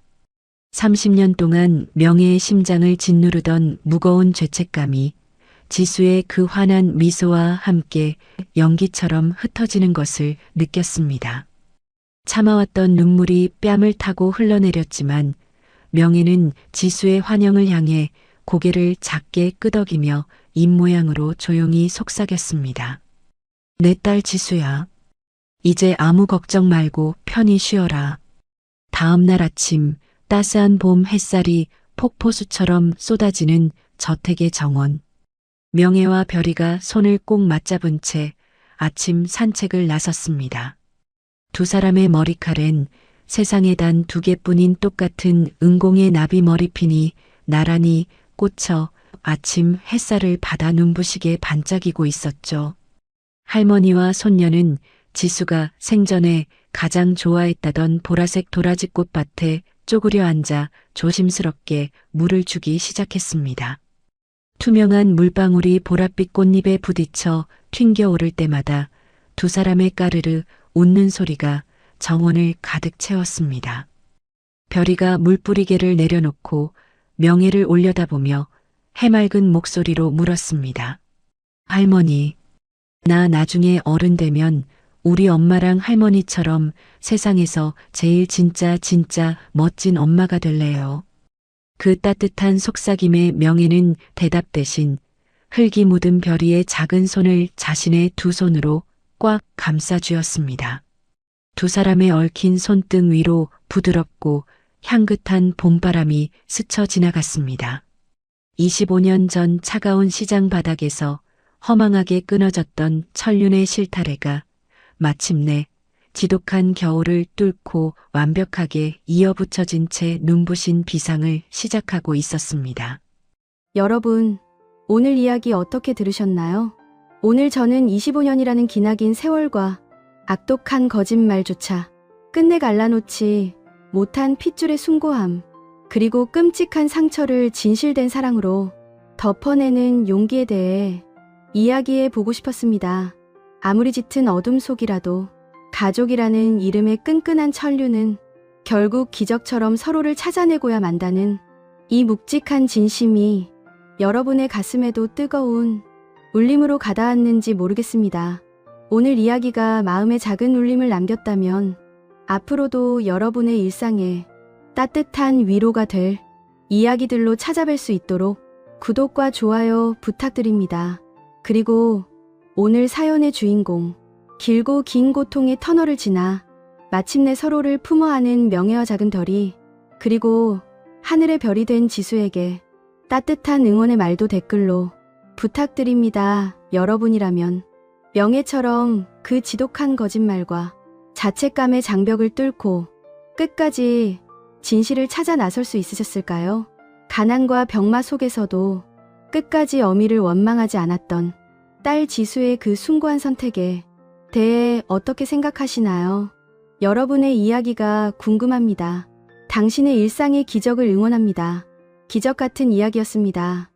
[SPEAKER 2] 30년 동안 명예의 심장을 짓누르던 무거운 죄책감이 지수의 그 환한 미소와 함께 연기처럼 흩어지는 것을 느꼈습니다. 참아왔던 눈물이 뺨을 타고 흘러내렸지만 명예는 지수의 환영을 향해 고개를 작게 끄덕이며 입모양으로 조용히 속삭였습니다. 내 딸 지수야. 이제 아무 걱정 말고 편히 쉬어라. 다음 날 아침 따스한 봄 햇살이 폭포수처럼 쏟아지는 저택의 정원. 명예와 별이가 손을 꼭 맞잡은 채 아침 산책을 나섰습니다. 두 사람의 머리칼엔 세상에 단 2개뿐인 똑같은 은공의 나비 머리핀이 나란히 꽂혀 아침 햇살을 받아 눈부시게 반짝이고 있었죠. 할머니와 손녀는 지수가 생전에 가장 좋아했다던 보라색 도라지 꽃밭에 쪼그려 앉아 조심스럽게 물을 주기 시작했습니다. 투명한 물방울이 보랏빛 꽃잎에 부딪혀 튕겨오를 때마다 두 사람의 까르르 웃는 소리가 정원을 가득 채웠습니다. 별이가 물뿌리개를 내려놓고 명예를 올려다보며 해맑은 목소리로 물었습니다. 할머니, 나 나중에 어른 되면 우리 엄마랑 할머니처럼 세상에서 제일 진짜 멋진 엄마가 될래요. 그 따뜻한 속삭임에 명예는 대답 대신 흙이 묻은 별이의 작은 손을 자신의 두 손으로 꽉 감싸 쥐었습니다. 두 사람의 얽힌 손등 위로 부드럽고 향긋한 봄바람이 스쳐 지나갔습니다. 25년 전 차가운 시장 바닥에서 허망하게 끊어졌던 천륜의 실타래가 마침내 지독한 겨울을 뚫고 완벽하게 이어붙여진 채 눈부신 비상을 시작하고 있었습니다.
[SPEAKER 4] 여러분, 오늘 이야기 어떻게 들으셨나요? 오늘 저는 25년이라는 기나긴 세월과 악독한 거짓말조차 끝내 갈라놓지 못한 핏줄의 숭고함, 그리고 끔찍한 상처를 진실된 사랑으로 덮어내는 용기에 대해 이야기해 보고 싶었습니다. 아무리 짙은 어둠 속이라도 가족이라는 이름의 끈끈한 천류는 결국 기적처럼 서로를 찾아내고야 만다는 이 묵직한 진심이 여러분의 가슴에도 뜨거운 울림으로 가닿았는지 모르겠습니다. 오늘 이야기가 마음에 작은 울림을 남겼다면 앞으로도 여러분의 일상에 따뜻한 위로가 될 이야기들로 찾아뵐 수 있도록 구독과 좋아요 부탁드립니다. 그리고 오늘 사연의 주인공, 길고 긴 고통의 터널을 지나 마침내 서로를 품어 안은 명예와 작은 별이, 그리고 하늘의 별이 된 지수에게 따뜻한 응원의 말도 댓글로 부탁드립니다. 여러분이라면 명예처럼 그 지독한 거짓말과 자책감의 장벽을 뚫고 끝까지 진실을 찾아 나설 수 있으셨을까요? 가난과 병마 속에서도 끝까지 어미를 원망하지 않았던 딸 지수의 그 숭고한 선택에 대해 어떻게 생각하시나요? 여러분의 이야기가 궁금합니다. 당신의 일상의 기적을 응원합니다. 기적 같은 이야기였습니다.